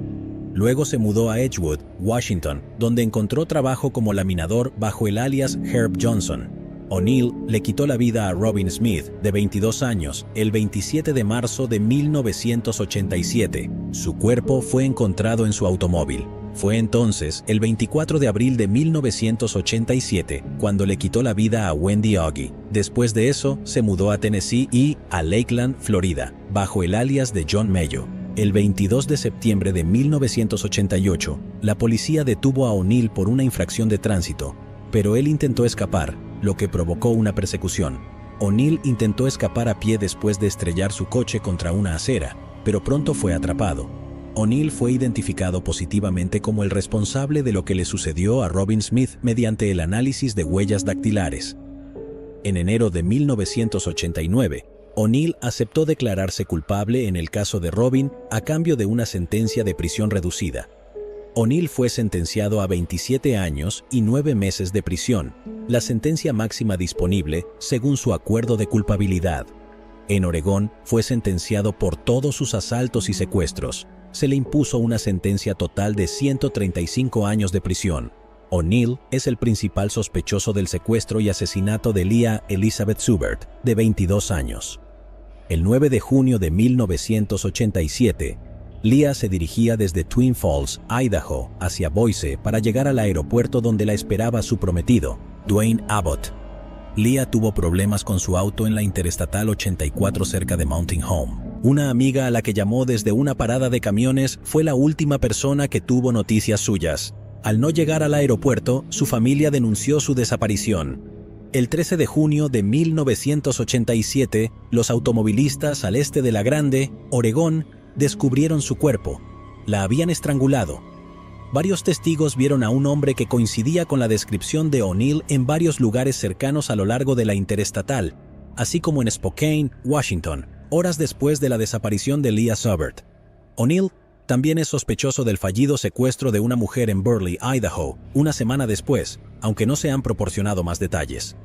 Luego se mudó a Edgewood, Washington, donde encontró trabajo como laminador bajo el alias Herb Johnson. O'Neill le quitó la vida a Robin Smith, de 22 años, el 27 de marzo de 1987. Su cuerpo fue encontrado en su automóvil. Fue entonces, el 24 de abril de 1987, cuando le quitó la vida a Wendy Augie. Después de eso, se mudó a Tennessee y a Lakeland, Florida, bajo el alias de John Mayo. El 22 de septiembre de 1988, la policía detuvo a O'Neill por una infracción de tránsito, pero él intentó escapar, lo que provocó una persecución. O'Neill intentó escapar a pie después de estrellar su coche contra una acera, pero pronto fue atrapado. O'Neill fue identificado positivamente como el responsable de lo que le sucedió a Robin Smith mediante el análisis de huellas dactilares. En enero de 1989, O'Neill aceptó declararse culpable en el caso de Robin a cambio de una sentencia de prisión reducida. O'Neill fue sentenciado a 27 años y 9 meses de prisión, la sentencia máxima disponible según su acuerdo de culpabilidad. En Oregón, fue sentenciado por todos sus asaltos y secuestros. Se le impuso una sentencia total de 135 años de prisión. O'Neill es el principal sospechoso del secuestro y asesinato de Leah Elizabeth Subert, de 22 años. El 9 de junio de 1987, Leah se dirigía desde Twin Falls, Idaho, hacia Boise para llegar al aeropuerto donde la esperaba su prometido, Dwayne Abbott. Leah tuvo problemas con su auto en la Interestatal 84 cerca de Mountain Home. Una amiga a la que llamó desde una parada de camiones fue la última persona que tuvo noticias suyas. Al no llegar al aeropuerto, su familia denunció su desaparición. El 13 de junio de 1987, los automovilistas al este de La Grande, Oregón, descubrieron su cuerpo. La habían estrangulado. Varios testigos vieron a un hombre que coincidía con la descripción de O'Neill en varios lugares cercanos a lo largo de la Interestatal, así como en Spokane, Washington, horas después de la desaparición de Leah Subert. O'Neill también es sospechoso del fallido secuestro de una mujer en Burley, Idaho, una semana después, aunque no se han proporcionado más detalles.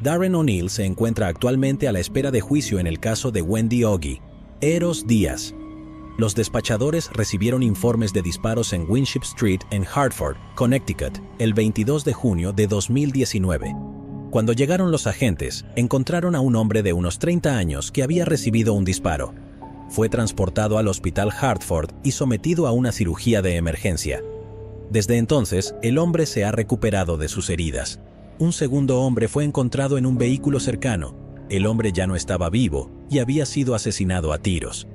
Darren O'Neill se encuentra actualmente a la espera de juicio en el caso de Wendy Augie. Eros Díaz. Los despachadores recibieron informes de disparos en Winship Street en Hartford, Connecticut, el 22 de junio de 2019. Cuando llegaron los agentes, encontraron a un hombre de unos 30 años que había recibido un disparo. Fue transportado al hospital Hartford y sometido a una cirugía de emergencia. Desde entonces, el hombre se ha recuperado de sus heridas. Un segundo hombre fue encontrado en un vehículo cercano. El hombre ya no estaba vivo y había sido asesinado a tiros.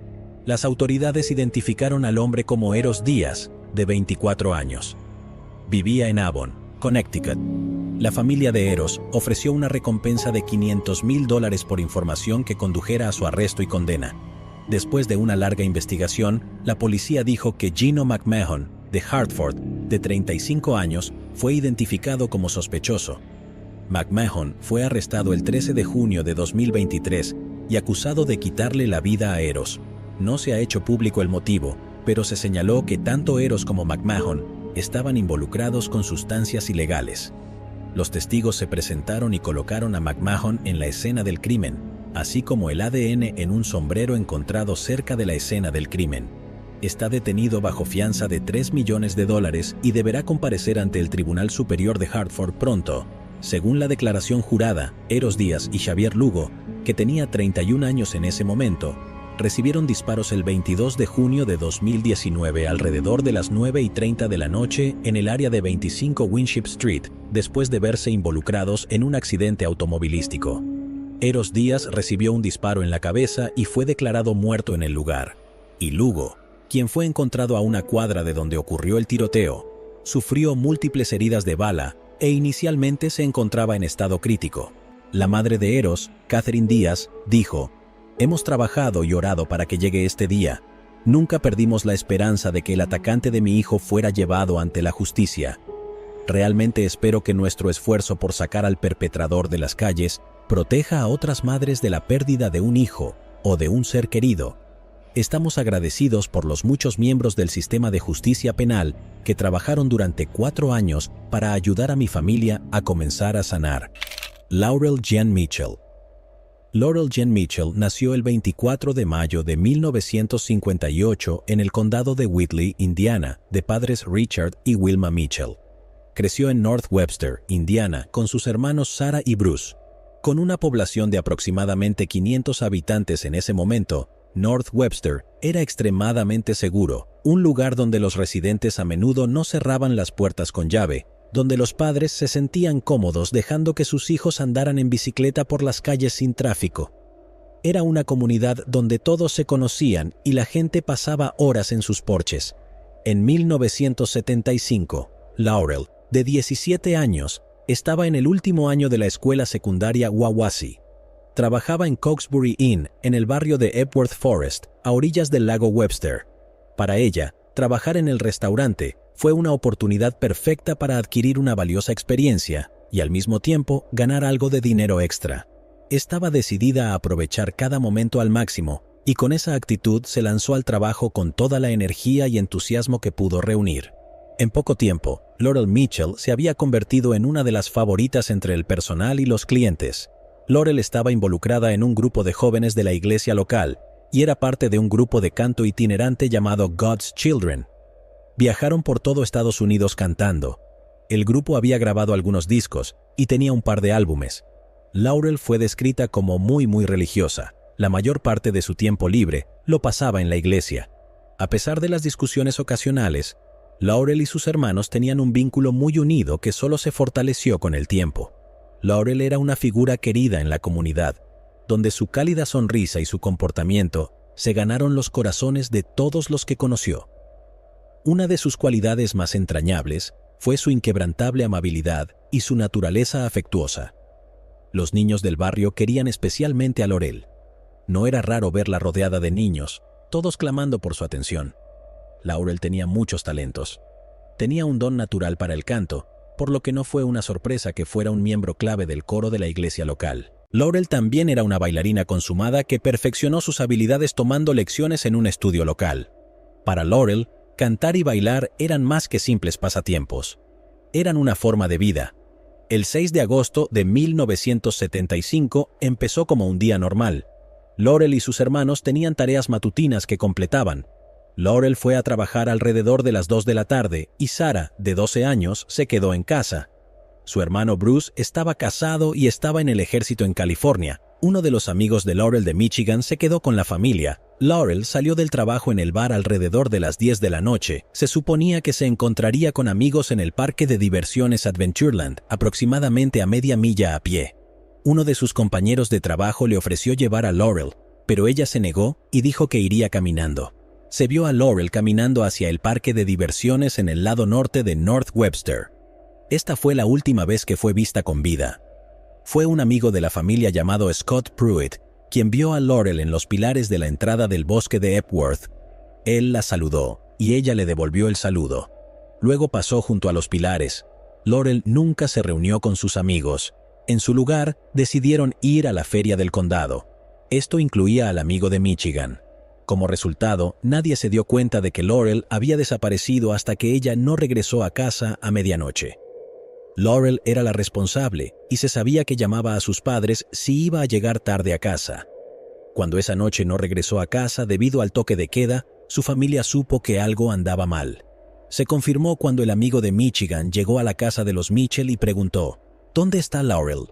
Las autoridades identificaron al hombre como Eros Díaz, de 24 años. Vivía en Avon, Connecticut. La familia de Eros ofreció una recompensa de $500,000 por información que condujera a su arresto y condena. Después de una larga investigación, la policía dijo que Gino McMahon, de Hartford, de 35 años, fue identificado como sospechoso. McMahon fue arrestado el 13 de junio de 2023 y acusado de quitarle la vida a Eros. No se ha hecho público el motivo, pero se señaló que tanto Eros como McMahon estaban involucrados con sustancias ilegales. Los testigos se presentaron y colocaron a McMahon en la escena del crimen, así como el ADN en un sombrero encontrado cerca de la escena del crimen. Está detenido bajo fianza de $3 millones y deberá comparecer ante el Tribunal Superior de Hartford pronto. Según la declaración jurada, Eros Díaz y Xavier Lugo, que tenía 31 años en ese momento, recibieron disparos el 22 de junio de 2019 alrededor de las 9:30 de la noche en el área de 25 Winship Street, después de verse involucrados en un accidente automovilístico. Eros Díaz recibió un disparo en la cabeza y fue declarado muerto en el lugar. Y Lugo, quien fue encontrado a una cuadra de donde ocurrió el tiroteo, sufrió múltiples heridas de bala e inicialmente se encontraba en estado crítico. La madre de Eros, Catherine Díaz, dijo: «Hemos trabajado y orado para que llegue este día. Nunca perdimos la esperanza de que el atacante de mi hijo fuera llevado ante la justicia. Realmente espero que nuestro esfuerzo por sacar al perpetrador de las calles proteja a otras madres de la pérdida de un hijo o de un ser querido. Estamos agradecidos por los muchos miembros del sistema de justicia penal que trabajaron durante 4 años para ayudar a mi familia a comenzar a sanar». Laurel Jen Mitchell. Laurel Jen Mitchell nació el 24 de mayo de 1958 en el condado de Whitley, Indiana, de padres Richard y Wilma Mitchell. Creció en North Webster, Indiana, con sus hermanos Sarah y Bruce. Con una población de aproximadamente 500 habitantes en ese momento, North Webster era extremadamente seguro, un lugar donde los residentes a menudo no cerraban las puertas con llave, donde los padres se sentían cómodos dejando que sus hijos andaran en bicicleta por las calles sin tráfico. Era una comunidad donde todos se conocían y la gente pasaba horas en sus porches. En 1975, Laurel, de 17 años, estaba en el último año de la escuela secundaria Wawasee. Trabajaba en Cokesbury Inn, en el barrio de Epworth Forest, a orillas del lago Webster. Para ella, trabajar en el restaurante fue una oportunidad perfecta para adquirir una valiosa experiencia y al mismo tiempo ganar algo de dinero extra. Estaba decidida a aprovechar cada momento al máximo y con esa actitud se lanzó al trabajo con toda la energía y entusiasmo que pudo reunir. En poco tiempo, Laurel Mitchell se había convertido en una de las favoritas entre el personal y los clientes. Laurel estaba involucrada en un grupo de jóvenes de la iglesia local y era parte de un grupo de canto itinerante llamado God's Children. Viajaron por todo Estados Unidos cantando. El grupo había grabado algunos discos y tenía un par de álbumes. Laurel fue descrita como muy religiosa. La mayor parte de su tiempo libre lo pasaba en la iglesia. A pesar de las discusiones ocasionales, Laurel y sus hermanos tenían un vínculo muy unido que solo se fortaleció con el tiempo. Laurel era una figura querida en la comunidad, donde su cálida sonrisa y su comportamiento se ganaron los corazones de todos los que conoció. Una de sus cualidades más entrañables fue su inquebrantable amabilidad y su naturaleza afectuosa. Los niños del barrio querían especialmente a Laurel. No era raro verla rodeada de niños, todos clamando por su atención. Laurel tenía muchos talentos. Tenía un don natural para el canto, por lo que no fue una sorpresa que fuera un miembro clave del coro de la iglesia local. Laurel también era una bailarina consumada que perfeccionó sus habilidades tomando lecciones en un estudio local. Para Laurel, cantar y bailar eran más que simples pasatiempos. Eran una forma de vida. El 6 de agosto de 1975 empezó como un día normal. Laurel y sus hermanos tenían tareas matutinas que completaban. Laurel fue a trabajar alrededor de las 2 de la tarde y Sarah, de 12 años, se quedó en casa. Su hermano Bruce estaba casado y estaba en el ejército en California. Uno de los amigos de Laurel de Michigan se quedó con la familia. Laurel salió del trabajo en el bar alrededor de las 10 de la noche. Se suponía que se encontraría con amigos en el parque de diversiones Adventureland, aproximadamente a media milla a pie. Uno de sus compañeros de trabajo le ofreció llevar a Laurel, pero ella se negó y dijo que iría caminando. Se vio a Laurel caminando hacia el parque de diversiones en el lado norte de North Webster. Esta fue la última vez que fue vista con vida. Fue un amigo de la familia llamado Scott Pruitt quien vio a Laurel en los pilares de la entrada del bosque de Epworth. Él la saludó y ella le devolvió el saludo. Luego pasó junto a los pilares. Laurel nunca se reunió con sus amigos. En su lugar, decidieron ir a la feria del condado. Esto incluía al amigo de Michigan. Como resultado, nadie se dio cuenta de que Laurel había desaparecido hasta que ella no regresó a casa a medianoche. Laurel era la responsable y se sabía que llamaba a sus padres si iba a llegar tarde a casa. Cuando esa noche no regresó a casa debido al toque de queda, su familia supo que algo andaba mal. Se confirmó cuando el amigo de Michigan llegó a la casa de los Mitchell y preguntó, ¿dónde está Laurel?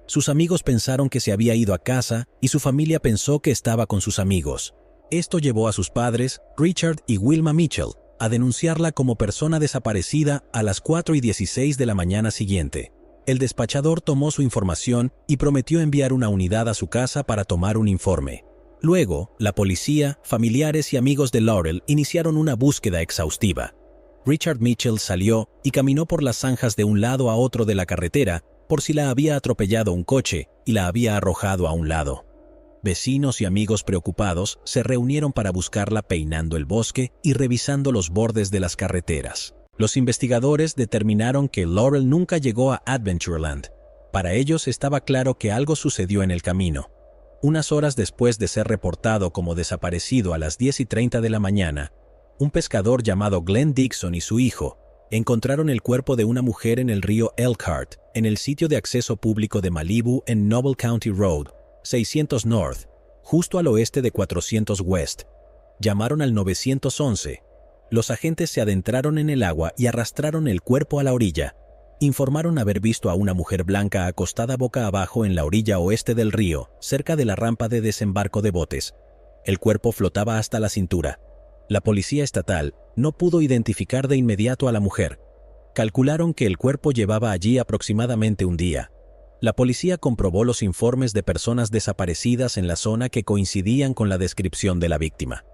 Sus amigos pensaron que se había ido a casa y su familia pensó que estaba con sus amigos. Esto llevó a sus padres, Richard y Wilma Mitchell, a denunciarla como persona desaparecida a las 4:16 de la mañana siguiente. El despachador tomó su información y prometió enviar una unidad a su casa para tomar un informe. Luego, la policía, familiares y amigos de Laurel iniciaron una búsqueda exhaustiva. Richard Mitchell salió y caminó por las zanjas de un lado a otro de la carretera por si la había atropellado un coche y la había arrojado a un lado. Vecinos y amigos preocupados se reunieron para buscarla peinando el bosque y revisando los bordes de las carreteras. Los investigadores determinaron que Laurel nunca llegó a Adventureland. Para ellos estaba claro que algo sucedió en el camino. Unas horas después de ser reportado como desaparecido a las 10:30 de la mañana, un pescador llamado Glenn Dixon y su hijo encontraron el cuerpo de una mujer en el río Elkhart, en el sitio de acceso público de Malibu en Noble County Road, 600 North, justo al oeste de 400 West. Llamaron al 911. Los agentes se adentraron en el agua y arrastraron el cuerpo a la orilla. Informaron haber visto a una mujer blanca acostada boca abajo en la orilla oeste del río, cerca de la rampa de desembarco de botes. El cuerpo flotaba hasta la cintura. La policía estatal no pudo identificar de inmediato a la mujer. Calcularon que el cuerpo llevaba allí aproximadamente un día. La policía comprobó los informes de personas desaparecidas en la zona que coincidían con la descripción de la víctima.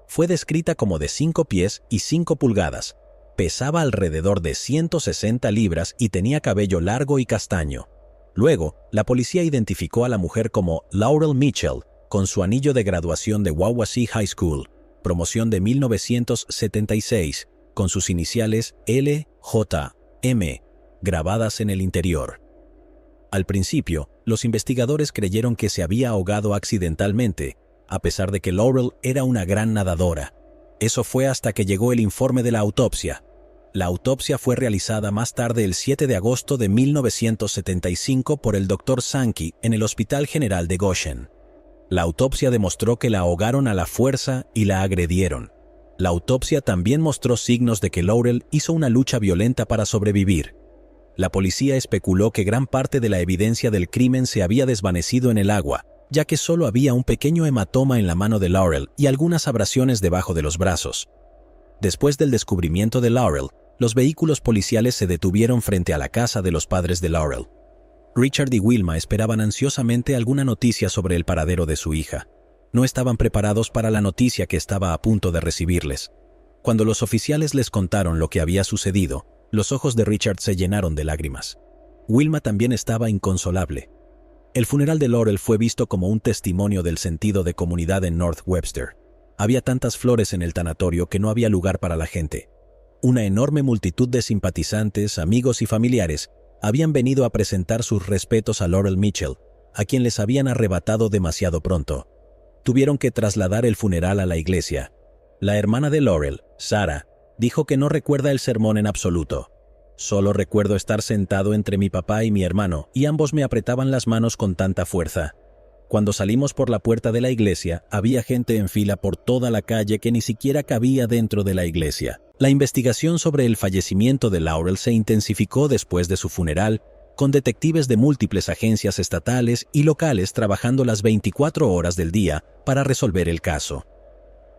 Fue descrita como de 5 pies y 5 pulgadas. Pesaba alrededor de 160 libras y tenía cabello largo y castaño. Luego, la policía identificó a la mujer como Laurel Mitchell, con su anillo de graduación de Wawasee High School, promoción de 1976, con sus iniciales LJM, grabadas en el interior. Al principio, los investigadores creyeron que se había ahogado accidentalmente, a pesar de que Laurel era una gran nadadora. Eso fue hasta que llegó el informe de la autopsia. La autopsia fue realizada más tarde el 7 de agosto de 1975 por el Dr. Sankey en el Hospital General de Goshen. La autopsia demostró que la ahogaron a la fuerza y la agredieron. La autopsia también mostró signos de que Laurel hizo una lucha violenta para sobrevivir. La policía especuló que gran parte de la evidencia del crimen se había desvanecido en el agua, ya que solo había un pequeño hematoma en la mano de Laurel y algunas abrasiones debajo de los brazos. Después del descubrimiento de Laurel, los vehículos policiales se detuvieron frente a la casa de los padres de Laurel. Richard y Wilma esperaban ansiosamente alguna noticia sobre el paradero de su hija. No estaban preparados para la noticia que estaba a punto de recibirles. Cuando los oficiales les contaron lo que había sucedido, los ojos de Richard se llenaron de lágrimas. Wilma también estaba inconsolable. El funeral de Laurel fue visto como un testimonio del sentido de comunidad en North Webster. Había tantas flores en el tanatorio que no había lugar para la gente. Una enorme multitud de simpatizantes, amigos y familiares habían venido a presentar sus respetos a Laurel Mitchell, a quien les habían arrebatado demasiado pronto. Tuvieron que trasladar el funeral a la iglesia. La hermana de Laurel, Sarah, dijo que no recuerda el sermón en absoluto. Solo recuerdo estar sentado entre mi papá y mi hermano, y ambos me apretaban las manos con tanta fuerza. Cuando salimos por la puerta de la iglesia, había gente en fila por toda la calle que ni siquiera cabía dentro de la iglesia. La investigación sobre el fallecimiento de Laurel se intensificó después de su funeral, con detectives de múltiples agencias estatales y locales trabajando las 24 horas del día para resolver el caso.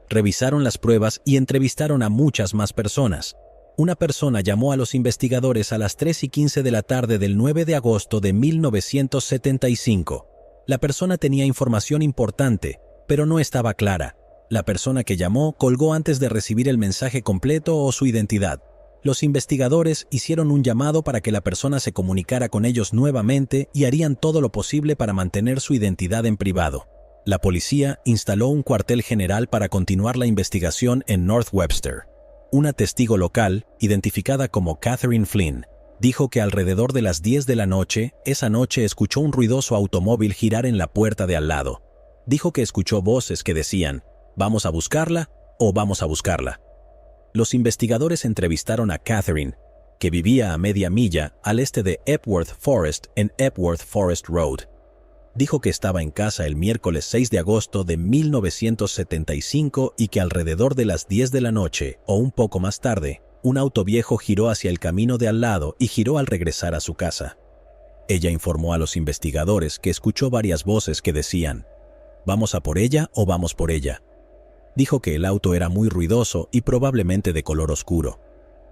Revisaron las pruebas y entrevistaron a muchas más personas. Una persona llamó a los investigadores a las 3:15 de la tarde del 9 de agosto de 1975. La persona tenía información importante, pero no estaba clara. La persona que llamó colgó antes de recibir el mensaje completo o su identidad. Los investigadores hicieron un llamado para que la persona se comunicara con ellos nuevamente y harían todo lo posible para mantener su identidad en privado. La policía instaló un cuartel general para continuar la investigación en North Webster. Una testigo local, identificada como Catherine Flynn, dijo que alrededor de las 10 de la noche, esa noche escuchó un ruidoso automóvil girar en la puerta de al lado. Dijo que escuchó voces que decían, «¿Vamos a buscarla o vamos a buscarla?». Los investigadores entrevistaron a Catherine, que vivía a media milla al este de Epworth Forest en Epworth Forest Road. Dijo que estaba en casa el miércoles 6 de agosto de 1975 y que alrededor de las 10 de la noche, o un poco más tarde, un auto viejo giró hacia el camino de al lado y giró al regresar a su casa. Ella informó a los investigadores que escuchó varias voces que decían, «¿Vamos a por ella o vamos por ella?». Dijo que el auto era muy ruidoso y probablemente de color oscuro.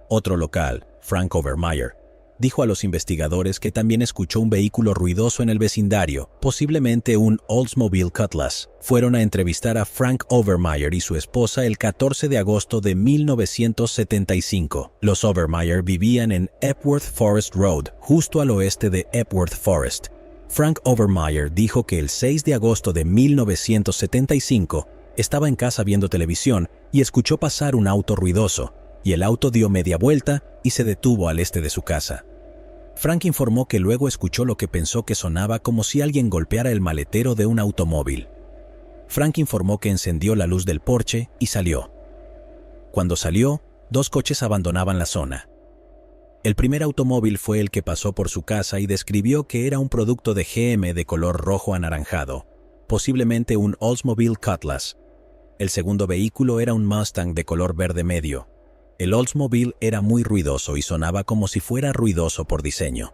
Otro local, Frank Overmeyer, dijo a los investigadores que también escuchó un vehículo ruidoso en el vecindario, posiblemente un Oldsmobile Cutlass. Fueron a entrevistar a Frank Overmeyer y su esposa el 14 de agosto de 1975. Los Overmeyer vivían en Epworth Forest Road, justo al oeste de Epworth Forest. Frank Overmeyer dijo que el 6 de agosto de 1975 estaba en casa viendo televisión y escuchó pasar un auto ruidoso, y el auto dio media vuelta y se detuvo al este de su casa. Frank informó que luego escuchó lo que pensó que sonaba como si alguien golpeara el maletero de un automóvil. Frank informó que encendió la luz del porche y salió. Cuando salió, 2 coches abandonaban la zona. El primer automóvil fue el que pasó por su casa y describió que era un producto de GM de color rojo anaranjado, posiblemente un Oldsmobile Cutlass. El segundo vehículo era un Mustang de color verde medio. El Oldsmobile era muy ruidoso y sonaba como si fuera ruidoso por diseño.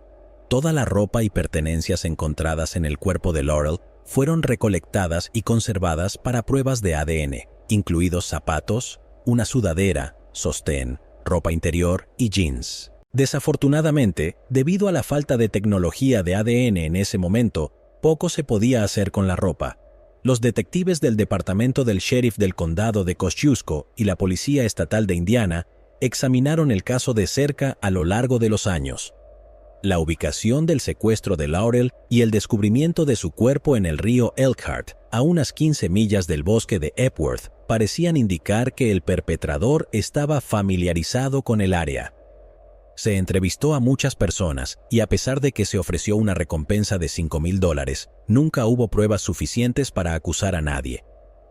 Toda la ropa y pertenencias encontradas en el cuerpo de Laurel fueron recolectadas y conservadas para pruebas de ADN, incluidos zapatos, una sudadera, sostén, ropa interior y jeans. Desafortunadamente, debido a la falta de tecnología de ADN en ese momento, poco se podía hacer con la ropa. Los detectives del Departamento del Sheriff del Condado de Kosciuszko y la Policía Estatal de Indiana examinaron el caso de cerca a lo largo de los años. La ubicación del secuestro de Laurel y el descubrimiento de su cuerpo en el río Elkhart, a unas 15 millas del bosque de Epworth, parecían indicar que el perpetrador estaba familiarizado con el área. Se entrevistó a muchas personas y a pesar de que se ofreció una recompensa de $5,000, nunca hubo pruebas suficientes para acusar a nadie.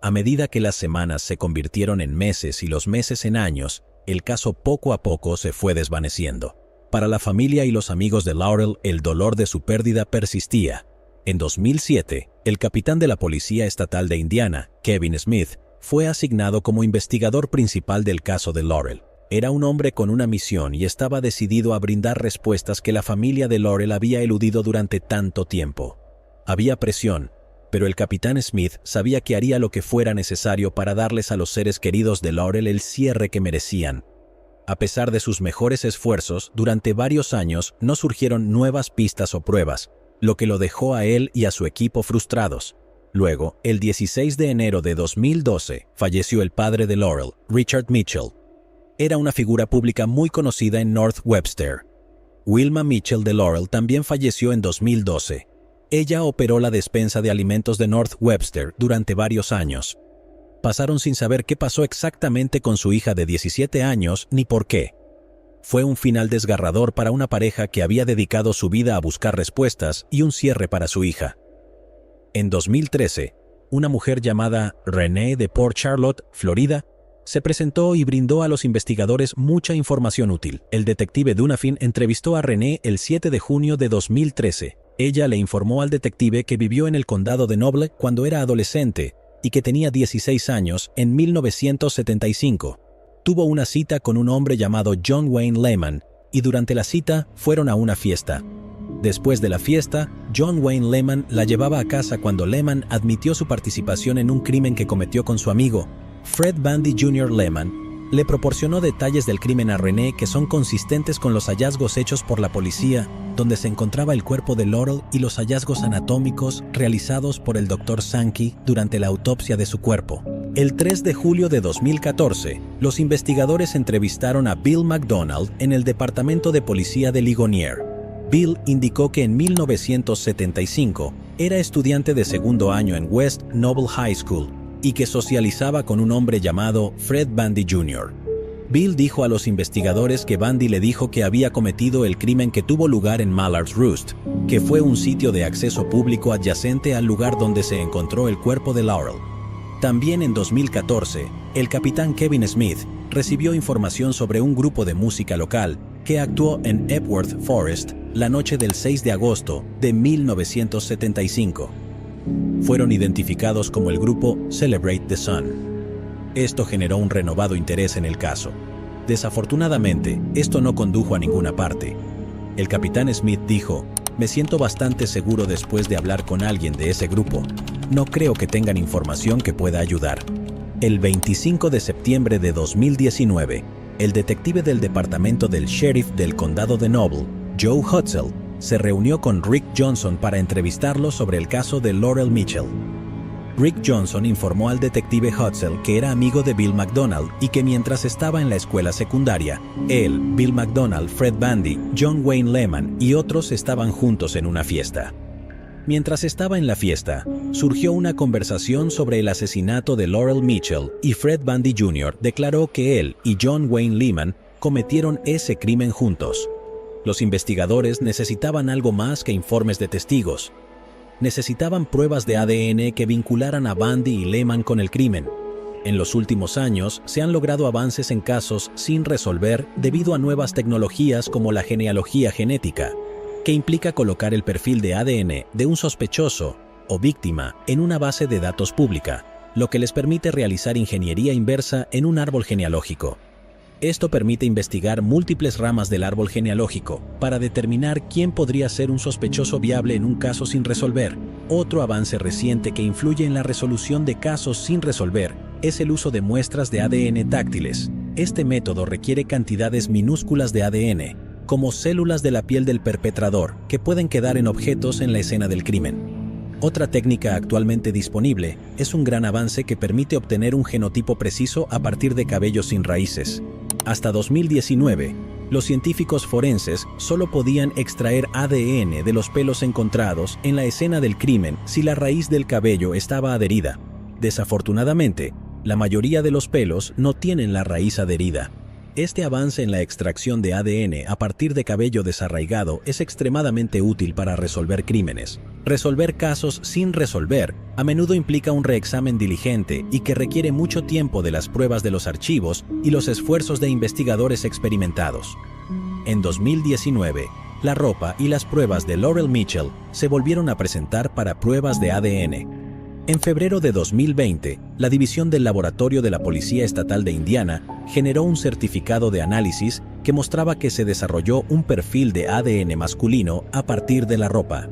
A medida que las semanas se convirtieron en meses y los meses en años, el caso poco a poco se fue desvaneciendo. Para la familia y los amigos de Laurel, el dolor de su pérdida persistía. En 2007, el capitán de la Policía Estatal de Indiana, Kevin Smith, fue asignado como investigador principal del caso de Laurel. Era un hombre con una misión y estaba decidido a brindar respuestas que la familia de Laurel había eludido durante tanto tiempo. Había presión, pero el capitán Smith sabía que haría lo que fuera necesario para darles a los seres queridos de Laurel el cierre que merecían. A pesar de sus mejores esfuerzos, durante varios años no surgieron nuevas pistas o pruebas, lo que lo dejó a él y a su equipo frustrados. Luego, el 16 de enero de 2012, falleció el padre de Laurel, Richard Mitchell. Era una figura pública muy conocida en North Webster. Wilma Mitchell de Laurel también falleció en 2012. Ella operó la despensa de alimentos de North Webster durante varios años. Pasaron sin saber qué pasó exactamente con su hija de 17 años ni por qué. Fue un final desgarrador para una pareja que había dedicado su vida a buscar respuestas y un cierre para su hija. En 2013, una mujer llamada Renee de Port Charlotte, Florida, se presentó y brindó a los investigadores mucha información útil. El detective Dunafin entrevistó a Renee el 7 de junio de 2013. Ella le informó al detective que vivió en el condado de Noble cuando era adolescente y que tenía 16 años en 1975. Tuvo una cita con un hombre llamado John Wayne Lehman y durante la cita fueron a una fiesta. Después de la fiesta, John Wayne Lehman la llevaba a casa cuando Lehman admitió su participación en un crimen que cometió con su amigo. Fred Bundy Jr. Lehman le proporcionó detalles del crimen a Renee que son consistentes con los hallazgos hechos por la policía, donde se encontraba el cuerpo de Laurel y los hallazgos anatómicos realizados por el Dr. Sankey durante la autopsia de su cuerpo. El 3 de julio de 2014, los investigadores entrevistaron a Bill McDonald en el Departamento de Policía de Ligonier. Bill indicó que en 1975 era estudiante de segundo año en West Noble High School y que socializaba con un hombre llamado Fred Bundy Jr. Bill dijo a los investigadores que Bundy le dijo que había cometido el crimen que tuvo lugar en Mallard's Roost, que fue un sitio de acceso público adyacente al lugar donde se encontró el cuerpo de Laurel. También en 2014, el capitán Kevin Smith recibió información sobre un grupo de música local que actuó en Epworth Forest la noche del 6 de agosto de 1975. Fueron identificados como el grupo Celebrate the Sun. Esto generó un renovado interés en el caso. Desafortunadamente, esto no condujo a ninguna parte. El capitán Smith dijo: "Me siento bastante seguro después de hablar con alguien de ese grupo. No creo que tengan información que pueda ayudar". El 25 de septiembre de 2019, el detective del Departamento del Sheriff del Condado de Noble, Joe Hutzel, se reunió con Rick Johnson para entrevistarlo sobre el caso de Laurel Mitchell. Rick Johnson informó al detective Hutzel que era amigo de Bill McDonald y que mientras estaba en la escuela secundaria, él, Bill McDonald, Fred Bundy, John Wayne Lehman y otros estaban juntos en una fiesta. Mientras estaba en la fiesta, surgió una conversación sobre el asesinato de Laurel Mitchell y Fred Bundy Jr. declaró que él y John Wayne Lehman cometieron ese crimen juntos. Los investigadores necesitaban algo más que informes de testigos. Necesitaban pruebas de ADN que vincularan a Bundy y Lehman con el crimen. En los últimos años se han logrado avances en casos sin resolver debido a nuevas tecnologías como la genealogía genética, que implica colocar el perfil de ADN de un sospechoso o víctima en una base de datos pública, lo que les permite realizar ingeniería inversa en un árbol genealógico. Esto permite investigar múltiples ramas del árbol genealógico para determinar quién podría ser un sospechoso viable en un caso sin resolver. Otro avance reciente que influye en la resolución de casos sin resolver es el uso de muestras de ADN táctiles. Este método requiere cantidades minúsculas de ADN, como células de la piel del perpetrador, que pueden quedar en objetos en la escena del crimen. Otra técnica actualmente disponible es un gran avance que permite obtener un genotipo preciso a partir de cabellos sin raíces. Hasta 2019, los científicos forenses solo podían extraer ADN de los pelos encontrados en la escena del crimen si la raíz del cabello estaba adherida. Desafortunadamente, la mayoría de los pelos no tienen la raíz adherida. Este avance en la extracción de ADN a partir de cabello desarraigado es extremadamente útil para resolver crímenes. Resolver casos sin resolver a menudo implica un reexamen diligente y que requiere mucho tiempo de las pruebas de los archivos y los esfuerzos de investigadores experimentados. En 2019, la ropa y las pruebas de Laurel Mitchell se volvieron a presentar para pruebas de ADN. En febrero de 2020, la división del Laboratorio de la Policía Estatal de Indiana generó un certificado de análisis que mostraba que se desarrolló un perfil de ADN masculino a partir de la ropa.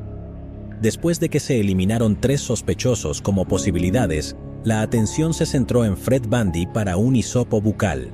Después de que se eliminaron 3 sospechosos como posibilidades, la atención se centró en Fred Bundy para un hisopo bucal.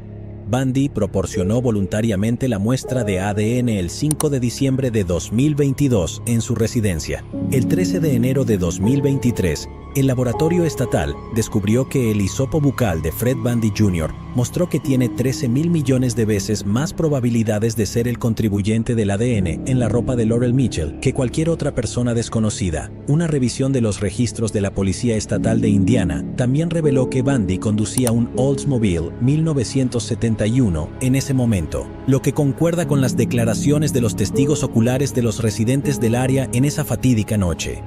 Bundy proporcionó voluntariamente la muestra de ADN el 5 de diciembre de 2022 en su residencia. El 13 de enero de 2023, el laboratorio estatal descubrió que el hisopo bucal de Fred Bundy Jr. mostró que tiene 13,000 millones de veces más probabilidades de ser el contribuyente del ADN en la ropa de Laurel Mitchell que cualquier otra persona desconocida. Una revisión de los registros de la Policía Estatal de Indiana también reveló que Bundy conducía un Oldsmobile 1971 en ese momento, lo que concuerda con las declaraciones de los testigos oculares de los residentes del área en esa fatídica noche.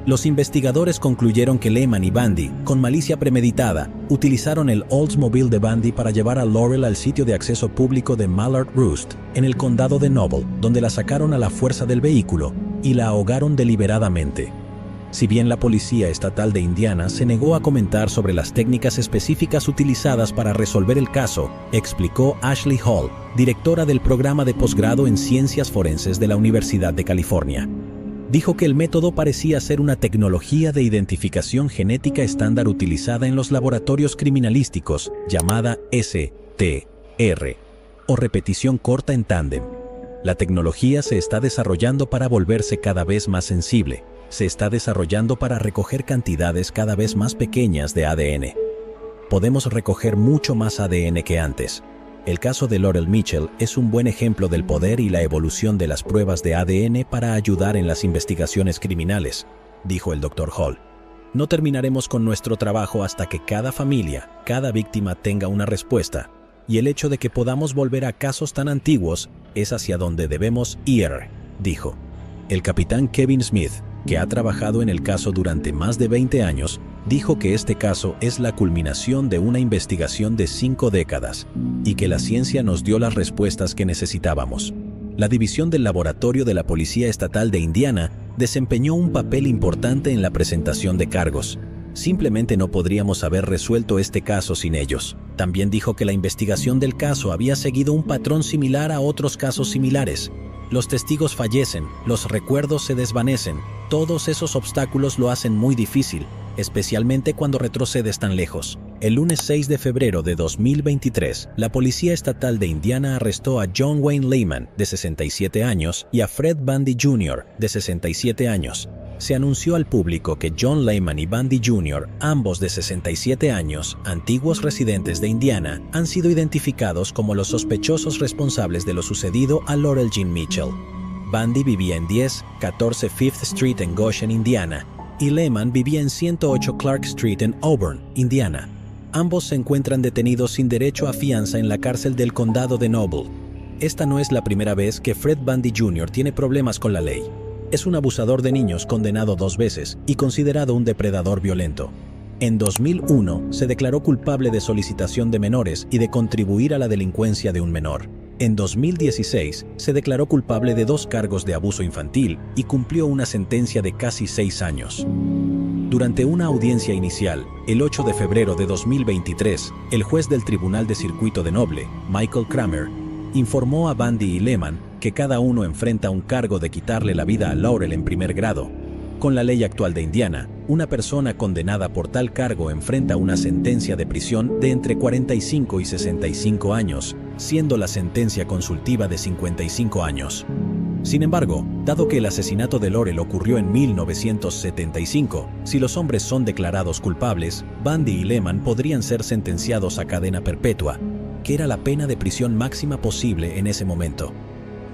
Los investigadores concluyeron que Lehman y Bundy, con malicia premeditada, utilizaron el Oldsmobile de Bundy para llevar a Laurel al sitio de acceso público de Mallard Roost, en el condado de Noble, donde la sacaron a la fuerza del vehículo y la ahogaron deliberadamente. Si bien la Policía Estatal de Indiana se negó a comentar sobre las técnicas específicas utilizadas para resolver el caso, explicó Ashley Hall, directora del programa de posgrado en Ciencias Forenses de la Universidad de California. Dijo que el método parecía ser una tecnología de identificación genética estándar utilizada en los laboratorios criminalísticos, llamada STR, o repetición corta en tándem. La tecnología se está desarrollando para volverse cada vez más sensible. Se está desarrollando para recoger cantidades cada vez más pequeñas de ADN. Podemos recoger mucho más ADN que antes. El caso de Laurel Mitchell es un buen ejemplo del poder y la evolución de las pruebas de ADN para ayudar en las investigaciones criminales, dijo el Dr. Hall. No terminaremos con nuestro trabajo hasta que cada familia, cada víctima tenga una respuesta, y el hecho de que podamos volver a casos tan antiguos es hacia donde debemos ir, dijo. El capitán Kevin Smith, que ha trabajado en el caso durante más de 20 años, dijo que este caso es la culminación de una investigación de 5 décadas y que la ciencia nos dio las respuestas que necesitábamos. La división del Laboratorio de la Policía Estatal de Indiana desempeñó un papel importante en la presentación de cargos. Simplemente no podríamos haber resuelto este caso sin ellos. También dijo que la investigación del caso había seguido un patrón similar a otros casos similares. Los testigos fallecen, los recuerdos se desvanecen. Todos esos obstáculos lo hacen muy difícil, especialmente cuando retrocedes tan lejos. El lunes 6 de febrero de 2023, la Policía Estatal de Indiana arrestó a John Wayne Lehman, de 67 años, y a Fred Bundy Jr., de 67 años. Se anunció al público que John Lehman y Bundy Jr., ambos de 67 años, antiguos residentes de Indiana, han sido identificados como los sospechosos responsables de lo sucedido a Laurel Jean Mitchell. Bundy vivía en 1014 Fifth Street en Goshen, Indiana, y Lehman vivía en 108 Clark Street en Auburn, Indiana. Ambos se encuentran detenidos sin derecho a fianza en la cárcel del condado de Noble. Esta no es la primera vez que Fred Bundy Jr. tiene problemas con la ley. Es un abusador de niños condenado 2 veces y considerado un depredador violento. En 2001 se declaró culpable de solicitación de menores y de contribuir a la delincuencia de un menor. En 2016 se declaró culpable de 2 cargos de abuso infantil y cumplió una sentencia de casi 6 años. Durante una audiencia inicial, el 8 de febrero de 2023, el juez del Tribunal de Circuito de Noble, Michael Kramer, informó a Bundy y Lehman que cada uno enfrenta un cargo de quitarle la vida a Laurel en primer grado. Con la ley actual de Indiana, una persona condenada por tal cargo enfrenta una sentencia de prisión de entre 45 y 65 años, siendo la sentencia consultiva de 55 años. Sin embargo, dado que el asesinato de Laurel ocurrió en 1975, si los hombres son declarados culpables, Bundy y Lehman podrían ser sentenciados a cadena perpetua, que era la pena de prisión máxima posible en ese momento.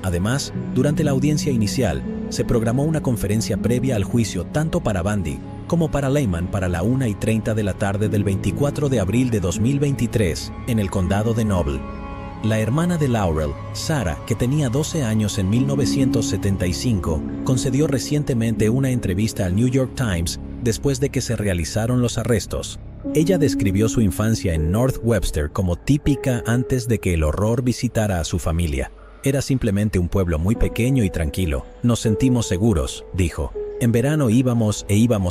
Además, durante la audiencia inicial, se programó una conferencia previa al juicio tanto para Bundy como para Lehman para la 1:30 de la tarde del 24 de abril de 2023 en el condado de Noble. La hermana de Laurel, Sarah, que tenía 12 años en 1975, concedió recientemente una entrevista al New York Times después de que se realizaron los arrestos. Ella describió su infancia en North Webster como típica antes de que el horror visitara a su familia. Era simplemente un pueblo muy pequeño y tranquilo. Nos sentimos seguros, dijo. En verano íbamos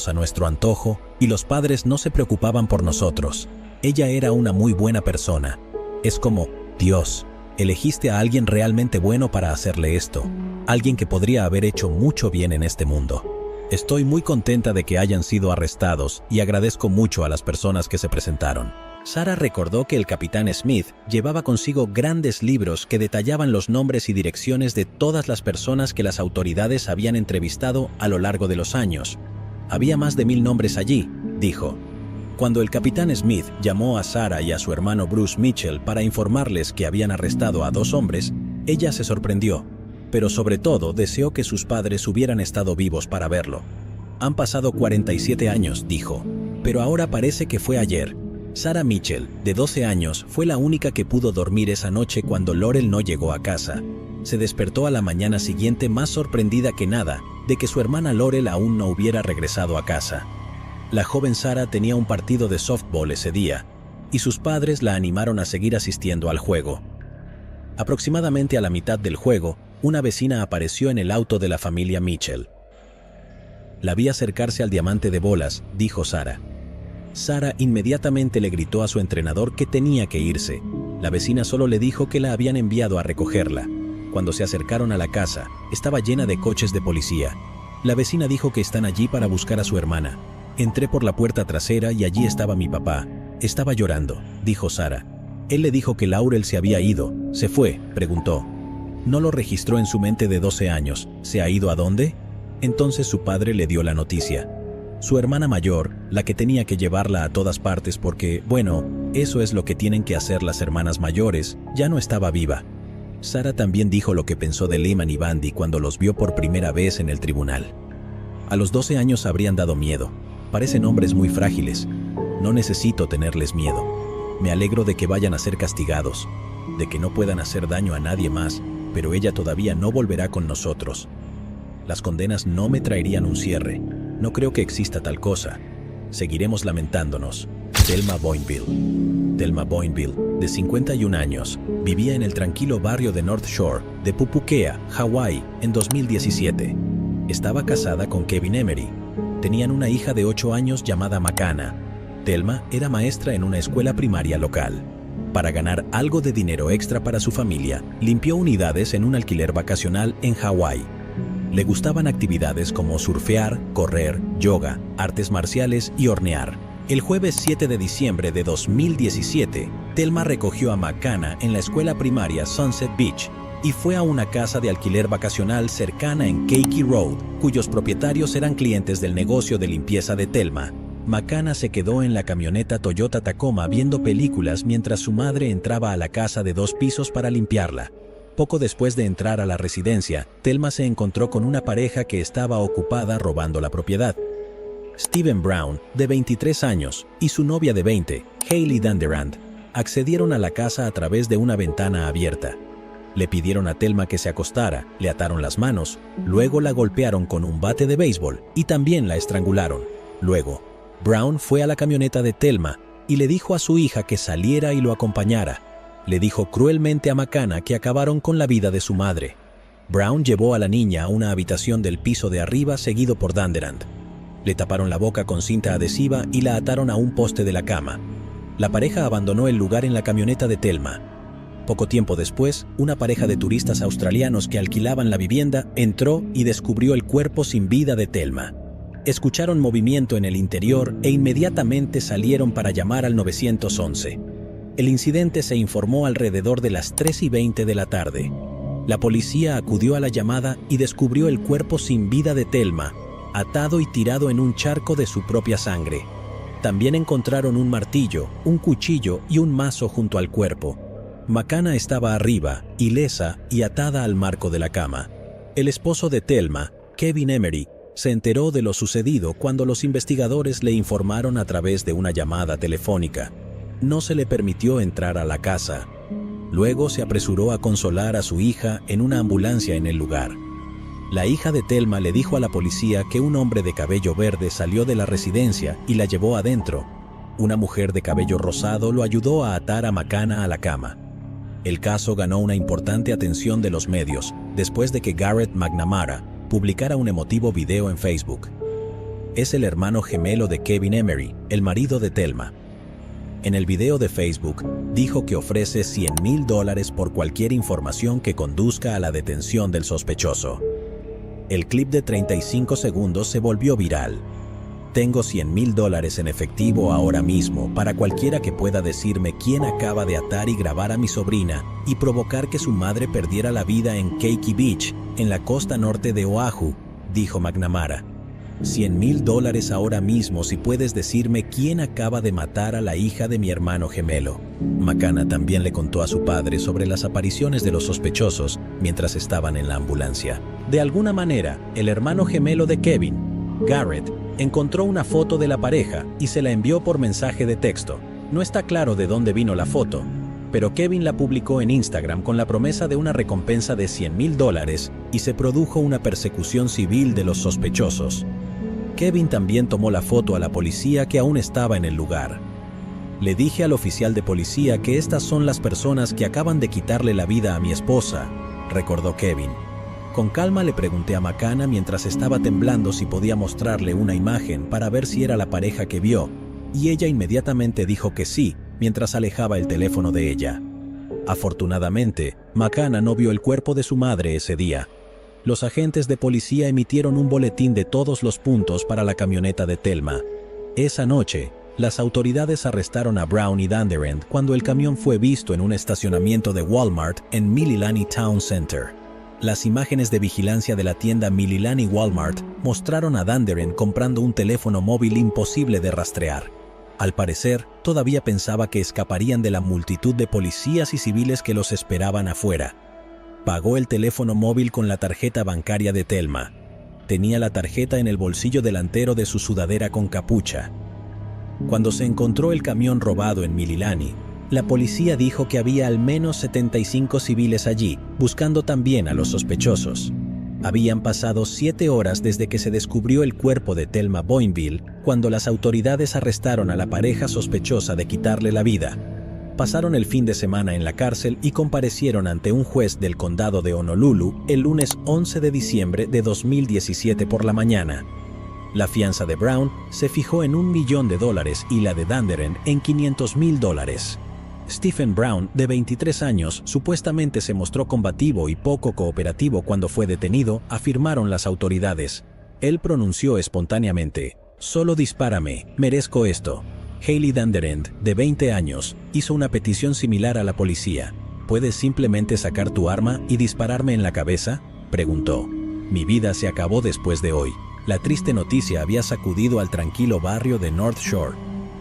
a nuestro antojo y los padres no se preocupaban por nosotros. Ella era una muy buena persona. Es como, Dios, elegiste a alguien realmente bueno para hacerle esto. Alguien que podría haber hecho mucho bien en este mundo. Estoy muy contenta de que hayan sido arrestados y agradezco mucho a las personas que se presentaron. Sarah recordó que el capitán Smith llevaba consigo grandes libros que detallaban los nombres y direcciones de todas las personas que las autoridades habían entrevistado a lo largo de los años. Había más de 1000 nombres allí, dijo. Cuando el capitán Smith llamó a Sarah y a su hermano Bruce Mitchell para informarles que habían arrestado a 2 hombres, ella se sorprendió, pero sobre todo deseó que sus padres hubieran estado vivos para verlo. Han pasado 47 años, dijo, pero ahora parece que fue ayer. Sarah Mitchell, de 12 años, fue la única que pudo dormir esa noche cuando Laurel no llegó a casa. Se despertó a la mañana siguiente más sorprendida que nada de que su hermana Laurel aún no hubiera regresado a casa. La joven Sarah tenía un partido de softball ese día, y sus padres la animaron a seguir asistiendo al juego. Aproximadamente a la mitad del juego, una vecina apareció en el auto de la familia Mitchell. La vi acercarse al diamante de bolas, dijo Sarah. Sarah inmediatamente le gritó a su entrenador que tenía que irse. La vecina solo le dijo que la habían enviado a recogerla. Cuando se acercaron a la casa, estaba llena de coches de policía. La vecina dijo que están allí para buscar a su hermana. Entré por la puerta trasera y allí estaba mi papá. Estaba llorando, dijo Sarah. Él le dijo que Laurel se había ido. ¿Se fue?, preguntó. No lo registró en su mente de 12 años. ¿Se ha ido a dónde? Entonces su padre le dio la noticia. Su hermana mayor, la que tenía que llevarla a todas partes porque, bueno, eso es lo que tienen que hacer las hermanas mayores, ya no estaba viva. Sarah también dijo lo que pensó de Lehman y Bundy cuando los vio por primera vez en el tribunal. A los 12 años habrían dado miedo. Parecen hombres muy frágiles. No necesito tenerles miedo. Me alegro de que vayan a ser castigados, de que no puedan hacer daño a nadie más, pero ella todavía no volverá con nosotros. Las condenas no me traerían un cierre. No creo que exista tal cosa. Seguiremos lamentándonos. Thelma Boinville. Thelma Boinville, de 51 años, vivía en el tranquilo barrio de North Shore, de Pupukea, Hawái, en 2017. Estaba casada con Kevin Emery. Tenían una hija de 8 años llamada Makana. Thelma era maestra en una escuela primaria local. Para ganar algo de dinero extra para su familia, limpió unidades en un alquiler vacacional en Hawái. Le gustaban actividades como surfear, correr, yoga, artes marciales y hornear. El jueves 7 de diciembre de 2017, Thelma recogió a Makana en la escuela primaria Sunset Beach y fue a una casa de alquiler vacacional cercana en Keiki Road, cuyos propietarios eran clientes del negocio de limpieza de Thelma. Makana se quedó en la camioneta Toyota Tacoma viendo películas mientras su madre entraba a la casa de 2 pisos para limpiarla. Poco después de entrar a la residencia, Thelma se encontró con una pareja que estaba ocupada robando la propiedad. Stephen Brown, de 23 años, y su novia de 20, Hailey Danderand, accedieron a la casa a través de una ventana abierta. Le pidieron a Thelma que se acostara, le ataron las manos, luego la golpearon con un bate de béisbol y también la estrangularon. Luego, Brown fue a la camioneta de Thelma y le dijo a su hija que saliera y lo acompañara. Le dijo cruelmente a Makana que acabaron con la vida de su madre. Brown llevó a la niña a una habitación del piso de arriba seguido por Danderand. Le taparon la boca con cinta adhesiva y la ataron a un poste de la cama. La pareja abandonó el lugar en la camioneta de Thelma. Poco tiempo después, una pareja de turistas australianos que alquilaban la vivienda entró y descubrió el cuerpo sin vida de Thelma. Escucharon movimiento en el interior e inmediatamente salieron para llamar al 911. El incidente se informó alrededor de las 3:20 de la tarde. La policía acudió a la llamada y descubrió el cuerpo sin vida de Thelma, atado y tirado en un charco de su propia sangre. También encontraron un martillo, un cuchillo y un mazo junto al cuerpo. McCann estaba arriba, ilesa y atada al marco de la cama. El esposo de Thelma, Kevin Emery, se enteró de lo sucedido cuando los investigadores le informaron a través de una llamada telefónica. No se le permitió entrar a la casa. Luego se apresuró a consolar a su hija en una ambulancia en el lugar. La hija de Thelma le dijo a la policía que un hombre de cabello verde salió de la residencia y la llevó adentro. Una mujer de cabello rosado lo ayudó a atar a McCann a la cama. El caso ganó una importante atención de los medios después de que Garrett McNamara publicara un emotivo video en Facebook. Es el hermano gemelo de Kevin Emery, el marido de Thelma. En el video de Facebook, dijo que ofrece $100,000 por cualquier información que conduzca a la detención del sospechoso. El clip de 35 segundos se volvió viral. Tengo $100,000 en efectivo ahora mismo para cualquiera que pueda decirme quién acaba de atar y grabar a mi sobrina y provocar que su madre perdiera la vida en Keiki Beach, en la costa norte de Oahu, dijo McNamara. $100,000 ahora mismo si puedes decirme quién acaba de matar a la hija de mi hermano gemelo. McCann también le contó a su padre sobre las apariciones de los sospechosos mientras estaban en la ambulancia. De alguna manera, el hermano gemelo de Kevin, Garrett, encontró una foto de la pareja y se la envió por mensaje de texto. No está claro de dónde vino la foto, pero Kevin la publicó en Instagram con la promesa de una recompensa de $100,000 y se produjo una persecución civil de los sospechosos. Kevin también tomó la foto a la policía que aún estaba en el lugar. Le dije al oficial de policía que estas son las personas que acaban de quitarle la vida a mi esposa, recordó Kevin. Con calma le pregunté a McCann mientras estaba temblando si podía mostrarle una imagen para ver si era la pareja que vio, y ella inmediatamente dijo que sí, mientras alejaba el teléfono de ella. Afortunadamente, McCann no vio el cuerpo de su madre ese día. Los agentes de policía emitieron un boletín de todos los puntos para la camioneta de Thelma. Esa noche, las autoridades arrestaron a Brown y Danderend cuando el camión fue visto en un estacionamiento de Walmart en Mililani Town Center. Las imágenes de vigilancia de la tienda Mililani Walmart mostraron a Danderend comprando un teléfono móvil imposible de rastrear. Al parecer, todavía pensaba que escaparían de la multitud de policías y civiles que los esperaban afuera. Pagó el teléfono móvil con la tarjeta bancaria de Thelma. Tenía la tarjeta en el bolsillo delantero de su sudadera con capucha. Cuando se encontró el camión robado en Mililani, la policía dijo que había al menos 75 civiles allí, buscando también a los sospechosos. Habían pasado 7 horas desde que se descubrió el cuerpo de Thelma Boinville, cuando las autoridades arrestaron a la pareja sospechosa de quitarle la vida. Pasaron el fin de semana en la cárcel y comparecieron ante un juez del condado de Honolulu el lunes 11 de diciembre de 2017 por la mañana. La fianza de Brown se fijó en $1 millón y la de Danderend en $500,000. Stephen Brown, de 23 años, supuestamente se mostró combativo y poco cooperativo cuando fue detenido, afirmaron las autoridades. Él pronunció espontáneamente: «Solo dispárame, merezco esto». Hailey Danderend, de 20 años, hizo una petición similar a la policía. «¿Puedes simplemente sacar tu arma y dispararme en la cabeza?», preguntó. «Mi vida se acabó después de hoy». La triste noticia había sacudido al tranquilo barrio de North Shore.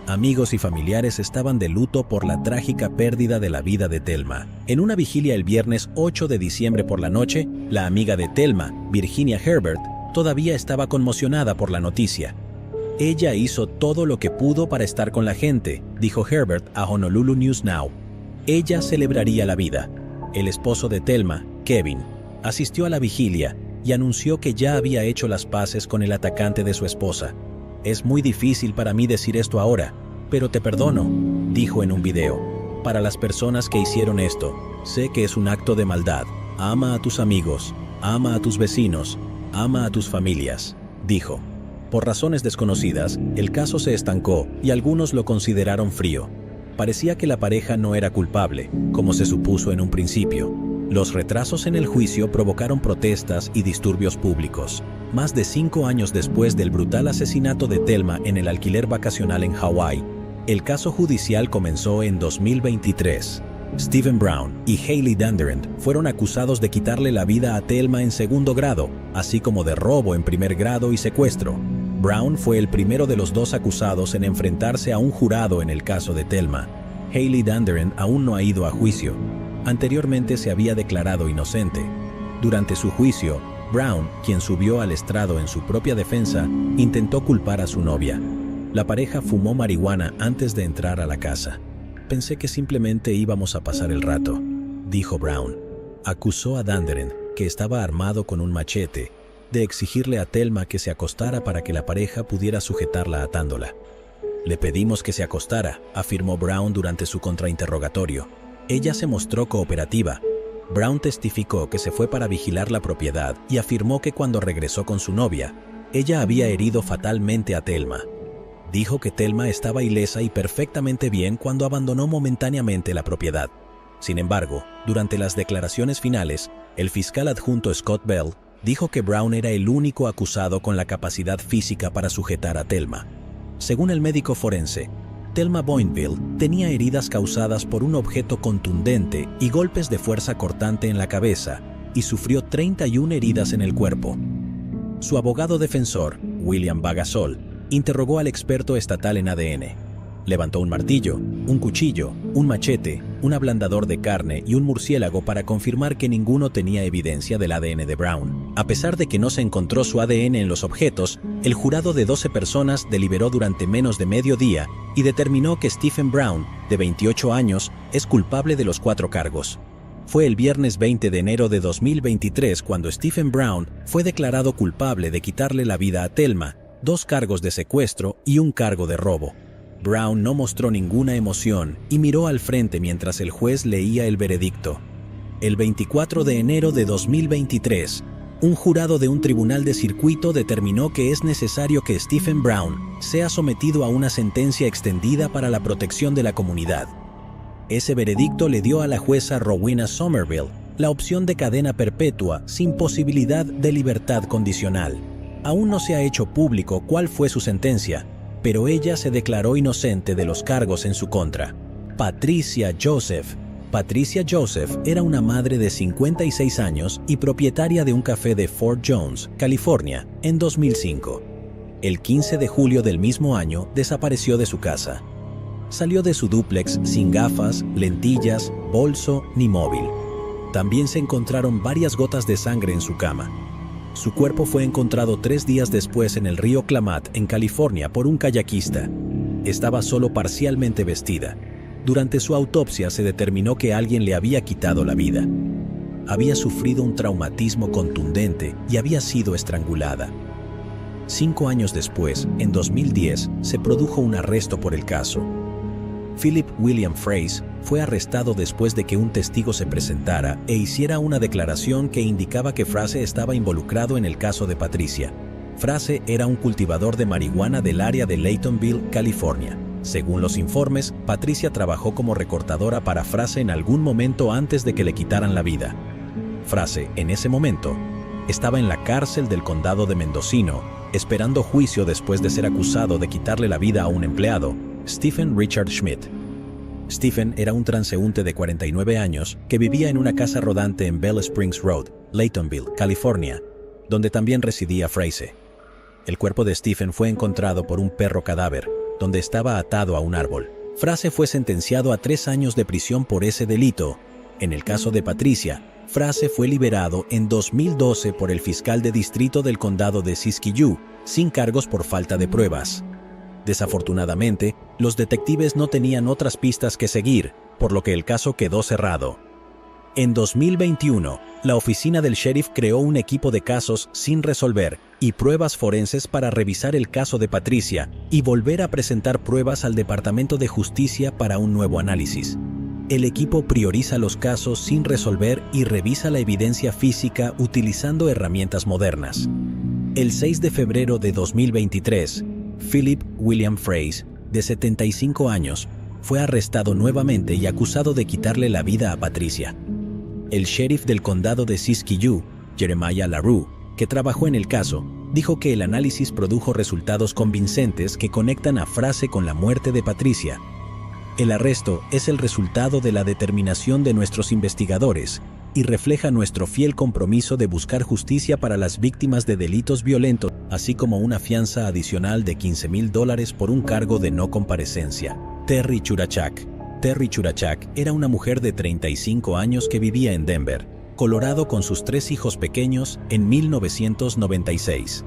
Amigos y familiares estaban de luto por la trágica pérdida de la vida de Thelma. En una vigilia el viernes 8 de diciembre por la noche, la amiga de Thelma, Virginia Herbert, todavía estaba conmocionada por la noticia. «Ella hizo todo lo que pudo para estar con la gente», dijo Herbert a Honolulu News Now. Ella celebraría la vida. El esposo de Thelma, Kevin, asistió a la vigilia y anunció que ya había hecho las paces con el atacante de su esposa. «Es muy difícil para mí decir esto ahora, pero te perdono», dijo en un video. «Para las personas que hicieron esto, sé que es un acto de maldad. Ama a tus amigos, ama a tus vecinos, ama a tus familias», dijo. Por razones desconocidas, el caso se estancó y algunos lo consideraron frío. Parecía que la pareja no era culpable, como se supuso en un principio. Los retrasos en el juicio provocaron protestas y disturbios públicos. Más de 5 años después del brutal asesinato de Thelma en el alquiler vacacional en Hawái, el caso judicial comenzó en 2023. Stephen Brown y Hailey Danderend fueron acusados de quitarle la vida a Thelma en segundo grado, así como de robo en primer grado y secuestro. Brown fue el primero de los dos acusados en enfrentarse a un jurado en el caso de Thelma. Hailey Danderend aún no ha ido a juicio. Anteriormente se había declarado inocente. Durante su juicio, Brown, quien subió al estrado en su propia defensa, intentó culpar a su novia. La pareja fumó marihuana antes de entrar a la casa. Pensé que simplemente íbamos a pasar el rato, dijo Brown. Acusó a Danderend, que estaba armado con un machete, de exigirle a Thelma que se acostara para que la pareja pudiera sujetarla atándola. Le pedimos que se acostara, afirmó Brown durante su contrainterrogatorio. Ella se mostró cooperativa. Brown testificó que se fue para vigilar la propiedad y afirmó que cuando regresó con su novia, ella había herido fatalmente a Thelma. Dijo que Thelma estaba ilesa y perfectamente bien cuando abandonó momentáneamente la propiedad. Sin embargo, durante las declaraciones finales, el fiscal adjunto Scott Bell dijo que Brown era el único acusado con la capacidad física para sujetar a Thelma. Según el médico forense, Thelma Boinville tenía heridas causadas por un objeto contundente y golpes de fuerza cortante en la cabeza, y sufrió 31 heridas en el cuerpo. Su abogado defensor, William Bagasol, interrogó al experto estatal en ADN. Levantó un martillo, un cuchillo, un machete, un ablandador de carne y un murciélago para confirmar que ninguno tenía evidencia del ADN de Brown. A pesar de que no se encontró su ADN en los objetos, el jurado de 12 personas deliberó durante menos de medio día y determinó que Stephen Brown, de 28 años, es culpable de los 4 cargos. Fue el viernes 20 de enero de 2023 cuando Stephen Brown fue declarado culpable de quitarle la vida a Thelma, 2 cargos de secuestro y un cargo de robo. Brown no mostró ninguna emoción y miró al frente mientras el juez leía el veredicto. El 24 de enero de 2023, un jurado de un tribunal de circuito determinó que es necesario que Stephen Brown sea sometido a una sentencia extendida para la protección de la comunidad. Ese veredicto le dio a la jueza Rowena Somerville la opción de cadena perpetua sin posibilidad de libertad condicional. Aún no se ha hecho público cuál fue su sentencia, pero ella se declaró inocente de los cargos en su contra. Patricia Joseph. Patricia Joseph era una madre de 56 años y propietaria de un café de Fort Jones, California, en 2005. El 15 de julio del mismo año desapareció de su casa. Salió de su dúplex sin gafas, lentillas, bolso ni móvil. También se encontraron varias gotas de sangre en su cama. Su cuerpo fue encontrado 3 días después en el río Klamath, en California, por un kayakista. Estaba solo parcialmente vestida. Durante su autopsia se determinó que alguien le había quitado la vida. Había sufrido un traumatismo contundente y había sido estrangulada. 5 años después, en 2010, se produjo un arresto por el caso. Philip William Fraze fue arrestado después de que un testigo se presentara e hiciera una declaración que indicaba que Fraze estaba involucrado en el caso de Patricia. Fraze era un cultivador de marihuana del área de Laytonville, California. Según los informes, Patricia trabajó como recortadora para Fraze en algún momento antes de que le quitaran la vida. Fraze, en ese momento, estaba en la cárcel del condado de Mendocino, esperando juicio después de ser acusado de quitarle la vida a un empleado, Stephen Richard Schmidt. Stephen era un transeúnte de 49 años que vivía en una casa rodante en Bell Springs Road, Laytonville, California, donde también residía Fraze. El cuerpo de Stephen fue encontrado por un perro cadáver, donde estaba atado a un árbol. Fraze fue sentenciado a 3 años de prisión por ese delito. En el caso de Patricia, Fraze fue liberado en 2012 por el fiscal de distrito del condado de Siskiyou, sin cargos por falta de pruebas. Desafortunadamente, los detectives no tenían otras pistas que seguir, por lo que el caso quedó cerrado. En 2021, la oficina del sheriff creó un equipo de casos sin resolver y pruebas forenses para revisar el caso de Patricia y volver a presentar pruebas al Departamento de Justicia para un nuevo análisis. El equipo prioriza los casos sin resolver y revisa la evidencia física utilizando herramientas modernas. El 6 de febrero de 2023, Philip William Fraze, de 75 años, fue arrestado nuevamente y acusado de quitarle la vida a Patricia. El sheriff del condado de Siskiyou, Jeremiah LaRue, que trabajó en el caso, dijo que el análisis produjo resultados convincentes que conectan a Fraze con la muerte de Patricia. El arresto es el resultado de la determinación de nuestros investigadores y refleja nuestro fiel compromiso de buscar justicia para las víctimas de delitos violentos, así como una fianza adicional de $15,000 por un cargo de no comparecencia. Terry Churachak. Terry Churachak era una mujer de 35 años que vivía en Denver, Colorado, con sus 3 hijos pequeños en 1996.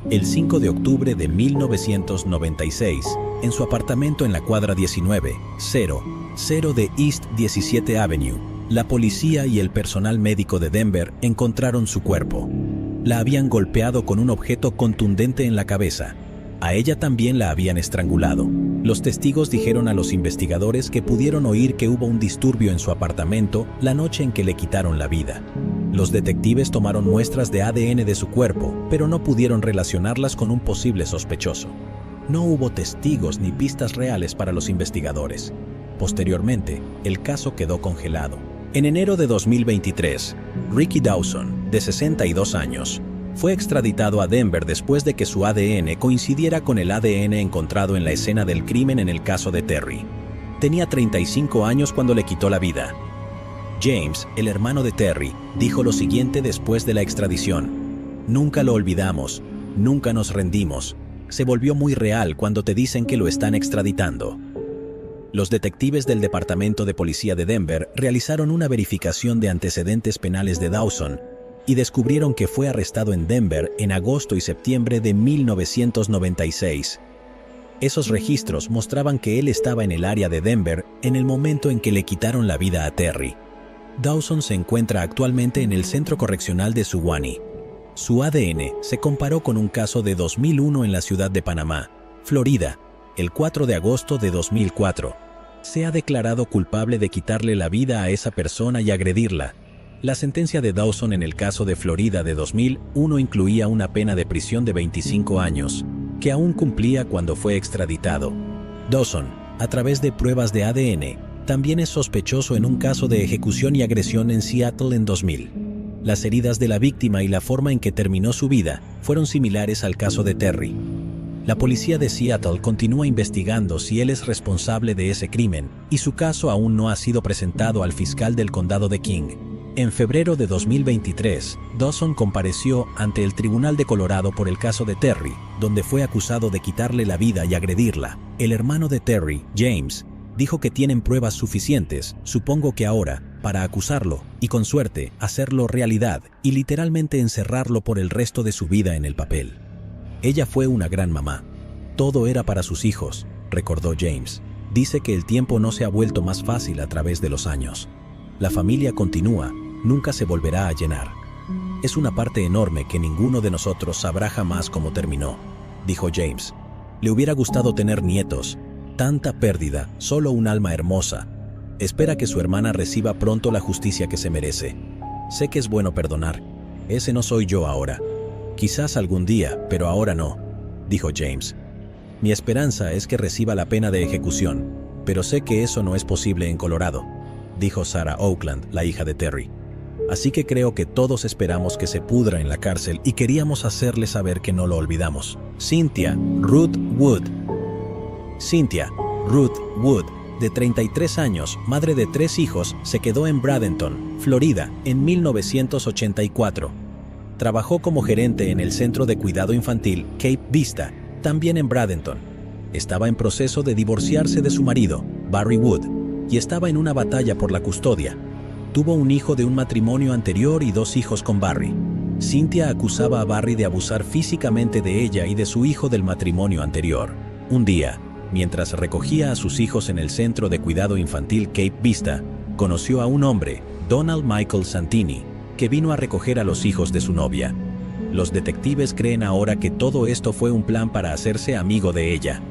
El 5 de octubre de 1996, en su apartamento en la cuadra 19-0 de East 17 Avenue, la policía y el personal médico de Denver encontraron su cuerpo. La habían golpeado con un objeto contundente en la cabeza. A ella también la habían estrangulado. Los testigos dijeron a los investigadores que pudieron oír que hubo un disturbio en su apartamento la noche en que le quitaron la vida. Los detectives tomaron muestras de ADN de su cuerpo, pero no pudieron relacionarlas con un posible sospechoso. No hubo testigos ni pistas reales para los investigadores. Posteriormente, el caso quedó congelado. En enero de 2023, Ricky Dawson, de 62 años, fue extraditado a Denver después de que su ADN coincidiera con el ADN encontrado en la escena del crimen en el caso de Terry. Tenía 35 años cuando le quitó la vida. James, el hermano de Terry, dijo lo siguiente después de la extradición: "Nunca lo olvidamos, nunca nos rendimos. Se volvió muy real cuando te dicen que lo están extraditando". Los detectives del Departamento de Policía de Denver realizaron una verificación de antecedentes penales de Dawson y descubrieron que fue arrestado en Denver en agosto y septiembre de 1996. Esos registros mostraban que él estaba en el área de Denver en el momento en que le quitaron la vida a Terry. Dawson se encuentra actualmente en el Centro Correccional de Suwannee. Su ADN se comparó con un caso de 2001 en la ciudad de Panamá, Florida, el 4 de agosto de 2004. Se ha declarado culpable de quitarle la vida a esa persona y agredirla. La sentencia de Dawson en el caso de Florida de 2001 incluía una pena de prisión de 25 años, que aún cumplía cuando fue extraditado. Dawson, a través de pruebas de ADN, también es sospechoso en un caso de ejecución y agresión en Seattle en 2000. Las heridas de la víctima y la forma en que terminó su vida fueron similares al caso de Terry. La policía de Seattle continúa investigando si él es responsable de ese crimen, y su caso aún no ha sido presentado al fiscal del condado de King. En febrero de 2023, Dawson compareció ante el Tribunal de Colorado por el caso de Terry, donde fue acusado de quitarle la vida y agredirla. El hermano de Terry, James, dijo que tienen pruebas suficientes, supongo que ahora, para acusarlo y, con suerte, hacerlo realidad y literalmente encerrarlo por el resto de su vida en el papel. Ella fue una gran mamá. Todo era para sus hijos, recordó James. Dice que el tiempo no se ha vuelto más fácil a través de los años. La familia continúa, nunca se volverá a llenar. Es una parte enorme que ninguno de nosotros sabrá jamás cómo terminó, dijo James. Le hubiera gustado tener nietos. Tanta pérdida, solo un alma hermosa. Espera que su hermana reciba pronto la justicia que se merece. Sé que es bueno perdonar. Ese no soy yo ahora. Quizás algún día, pero ahora no, dijo James. Mi esperanza es que reciba la pena de ejecución, pero sé que eso no es posible en Colorado, dijo Sarah Oakland, la hija de Terry. Así que creo que todos esperamos que se pudra en la cárcel y queríamos hacerle saber que no lo olvidamos. Cynthia Ruth Wood. Cynthia Ruth Wood, de 33 años, madre de 3 hijos, se quedó en Bradenton, Florida, en 1984. Trabajó como gerente en el Centro de Cuidado Infantil Cape Vista, también en Bradenton. Estaba en proceso de divorciarse de su marido, Barry Wood, y estaba en una batalla por la custodia. Tuvo un hijo de un matrimonio anterior y 2 hijos con Barry. Cynthia acusaba a Barry de abusar físicamente de ella y de su hijo del matrimonio anterior. Un día, mientras recogía a sus hijos en el Centro de Cuidado Infantil Cape Vista, conoció a un hombre, Donald Michael Santini, que vino a recoger a los hijos de su novia. Los detectives creen ahora que todo esto fue un plan para hacerse amigo de ella.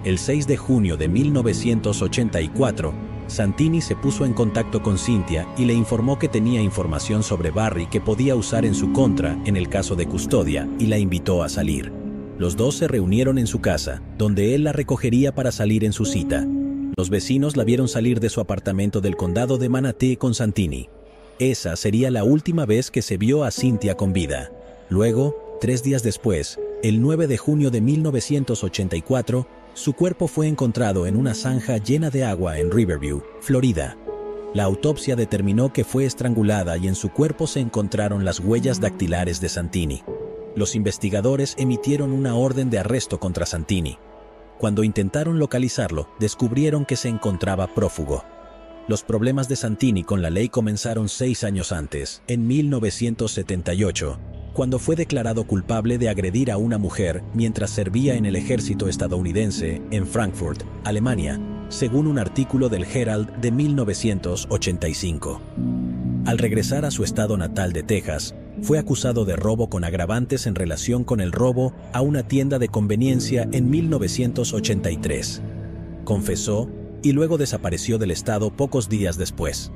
El 6 de junio de 1984, Santini se puso en contacto con Cynthia y le informó que tenía información sobre Barry que podía usar en su contra en el caso de custodia, y la invitó a salir. Los dos se reunieron en su casa, donde él la recogería para salir en su cita. Los vecinos la vieron salir de su apartamento del condado de Manatee con Santini. Esa sería la última vez que se vio a Cynthia con vida. Luego, 3 días después, el 9 de junio de 1984, su cuerpo fue encontrado en una zanja llena de agua en Riverview, Florida. La autopsia determinó que fue estrangulada y en su cuerpo se encontraron las huellas dactilares de Santini. Los investigadores emitieron una orden de arresto contra Santini. Cuando intentaron localizarlo, descubrieron que se encontraba prófugo. Los problemas de Santini con la ley comenzaron 6 años antes, en 1978, cuando fue declarado culpable de agredir a una mujer mientras servía en el ejército estadounidense en Frankfurt, Alemania, según un artículo del Herald de 1985. Al regresar a su estado natal de Texas, fue acusado de robo con agravantes en relación con el robo a una tienda de conveniencia en 1983. Confesó y luego desapareció del estado pocos días después.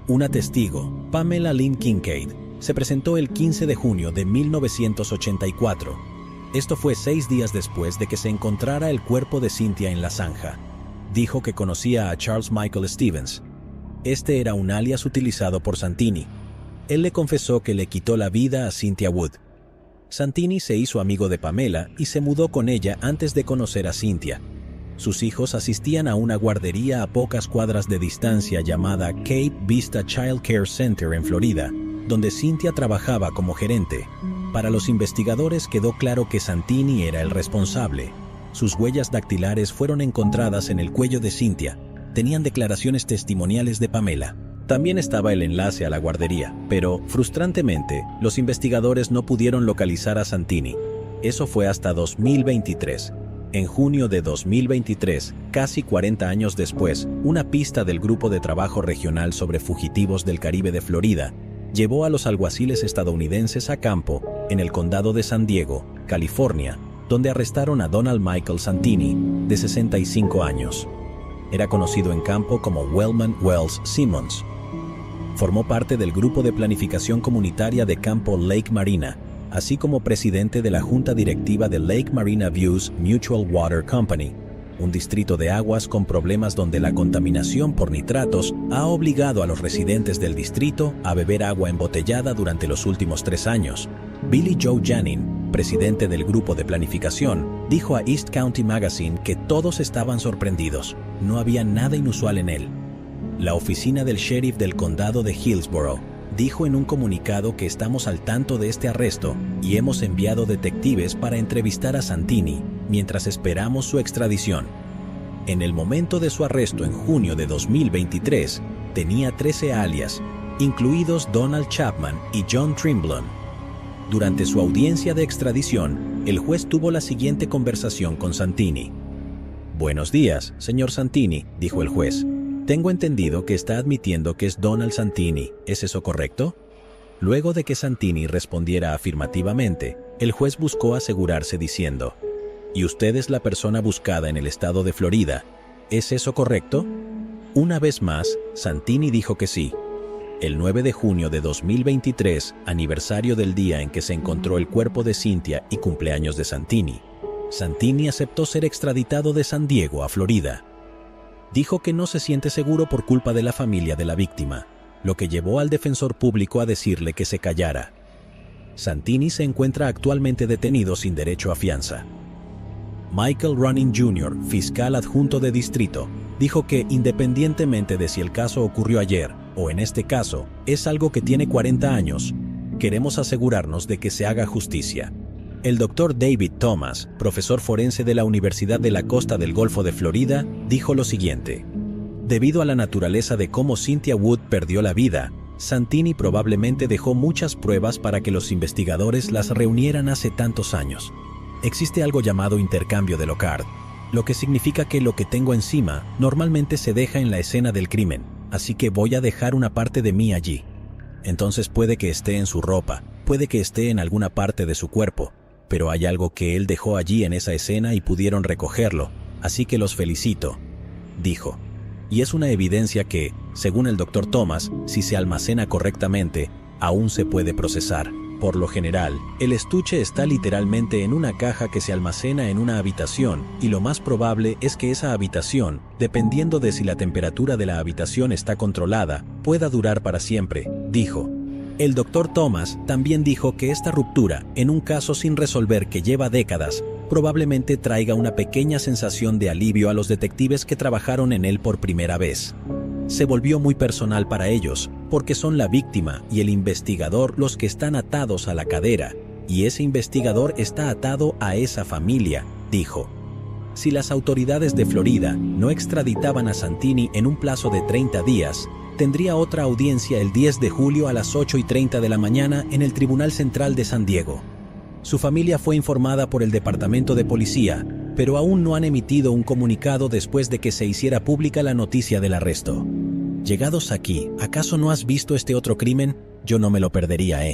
Una testigo, Pamela Lynn Kincaid, se presentó el 15 de junio de 1984. Esto fue 6 días después de que se encontrara el cuerpo de Cynthia en la zanja. Dijo que conocía a Charles Michael Stevens. Este era un alias utilizado por Santini. Él le confesó que le quitó la vida a Cynthia Wood. Santini se hizo amigo de Pamela y se mudó con ella antes de conocer a Cynthia. Sus hijos asistían a una guardería a pocas cuadras de distancia llamada Cape Vista Child Care Center en Florida, donde Cynthia trabajaba como gerente. Para los investigadores quedó claro que Santini era el responsable. Sus huellas dactilares fueron encontradas en el cuello de Cynthia. Tenían declaraciones testimoniales de Pamela. También estaba el enlace a la guardería, pero, frustrantemente, los investigadores no pudieron localizar a Santini. Eso fue hasta 2023. En junio de 2023, casi 40 años después, una pista del Grupo de Trabajo Regional sobre Fugitivos del Caribe de Florida llevó a los alguaciles estadounidenses a campo en el condado de San Diego, California, donde arrestaron a Donald Michael Santini, de 65 años. Era conocido en campo como Wellman Wells Simmons. Formó parte del Grupo de Planificación Comunitaria de Campo Lake Marina, así como presidente de la Junta Directiva de Lake Marina Views Mutual Water Company, un distrito de aguas con problemas donde la contaminación por nitratos ha obligado a los residentes del distrito a beber agua embotellada durante los últimos 3 años. Billy Joe Janning, presidente del grupo de planificación, dijo a East County Magazine que todos estaban sorprendidos. No había nada inusual en él. La oficina del sheriff del condado de Hillsborough dijo en un comunicado que estamos al tanto de este arresto y hemos enviado detectives para entrevistar a Santini mientras esperamos su extradición. En el momento de su arresto en junio de 2023, tenía 13 alias, incluidos Donald Chapman y John Trimblon. Durante su audiencia de extradición, el juez tuvo la siguiente conversación con Santini. «Buenos días, señor Santini», dijo el juez. «Tengo entendido que está admitiendo que es Donald Santini, ¿es eso correcto?». Luego de que Santini respondiera afirmativamente, el juez buscó asegurarse diciendo, «¿Y usted es la persona buscada en el estado de Florida? ¿Es eso correcto?». Una vez más, Santini dijo que sí. El 9 de junio de 2023, aniversario del día en que se encontró el cuerpo de Cynthia y cumpleaños de Santini, Santini aceptó ser extraditado de San Diego a Florida. Dijo que no se siente seguro por culpa de la familia de la víctima, lo que llevó al defensor público a decirle que se callara. Santini se encuentra actualmente detenido sin derecho a fianza. Michael Running Jr., fiscal adjunto de distrito, dijo que independientemente de si el caso ocurrió ayer o en este caso es algo que tiene 40 años, queremos asegurarnos de que se haga justicia. El doctor David Thomas, profesor forense de la Universidad de la Costa del Golfo de Florida, dijo lo siguiente: «Debido a la naturaleza de cómo Cynthia Wood perdió la vida, Santini probablemente dejó muchas pruebas para que los investigadores las reunieran hace tantos años. Existe algo llamado intercambio de Locard, lo que significa que lo que tengo encima normalmente se deja en la escena del crimen, así que voy a dejar una parte de mí allí. Entonces puede que esté en su ropa, puede que esté en alguna parte de su cuerpo, pero hay algo que él dejó allí en esa escena y pudieron recogerlo, así que los felicito», dijo. y es una evidencia que, según el Dr. Thomas, si se almacena correctamente, aún se puede procesar. Por lo general, el estuche está literalmente en una caja que se almacena en una habitación, y lo más probable es que esa habitación, dependiendo de si la temperatura de la habitación está controlada, pueda durar para siempre, dijo. El Dr. Thomas también dijo que esta ruptura, en un caso sin resolver que lleva décadas, probablemente traiga una pequeña sensación de alivio a los detectives que trabajaron en él por primera vez. Se volvió muy personal para ellos, porque son la víctima y el investigador los que están atados a la cadera, y ese investigador está atado a esa familia, dijo. Si las autoridades de Florida no extraditaban a Santini en un plazo de 30 días, tendría otra audiencia el 10 de julio a las 8:30 de la mañana en el Tribunal Central de San Diego. Su familia fue informada por el Departamento de Policía, pero aún no han emitido un comunicado después de que se hiciera pública la noticia del arresto. Llegados aquí, ¿acaso no has visto este otro crimen? Yo no me lo perdería,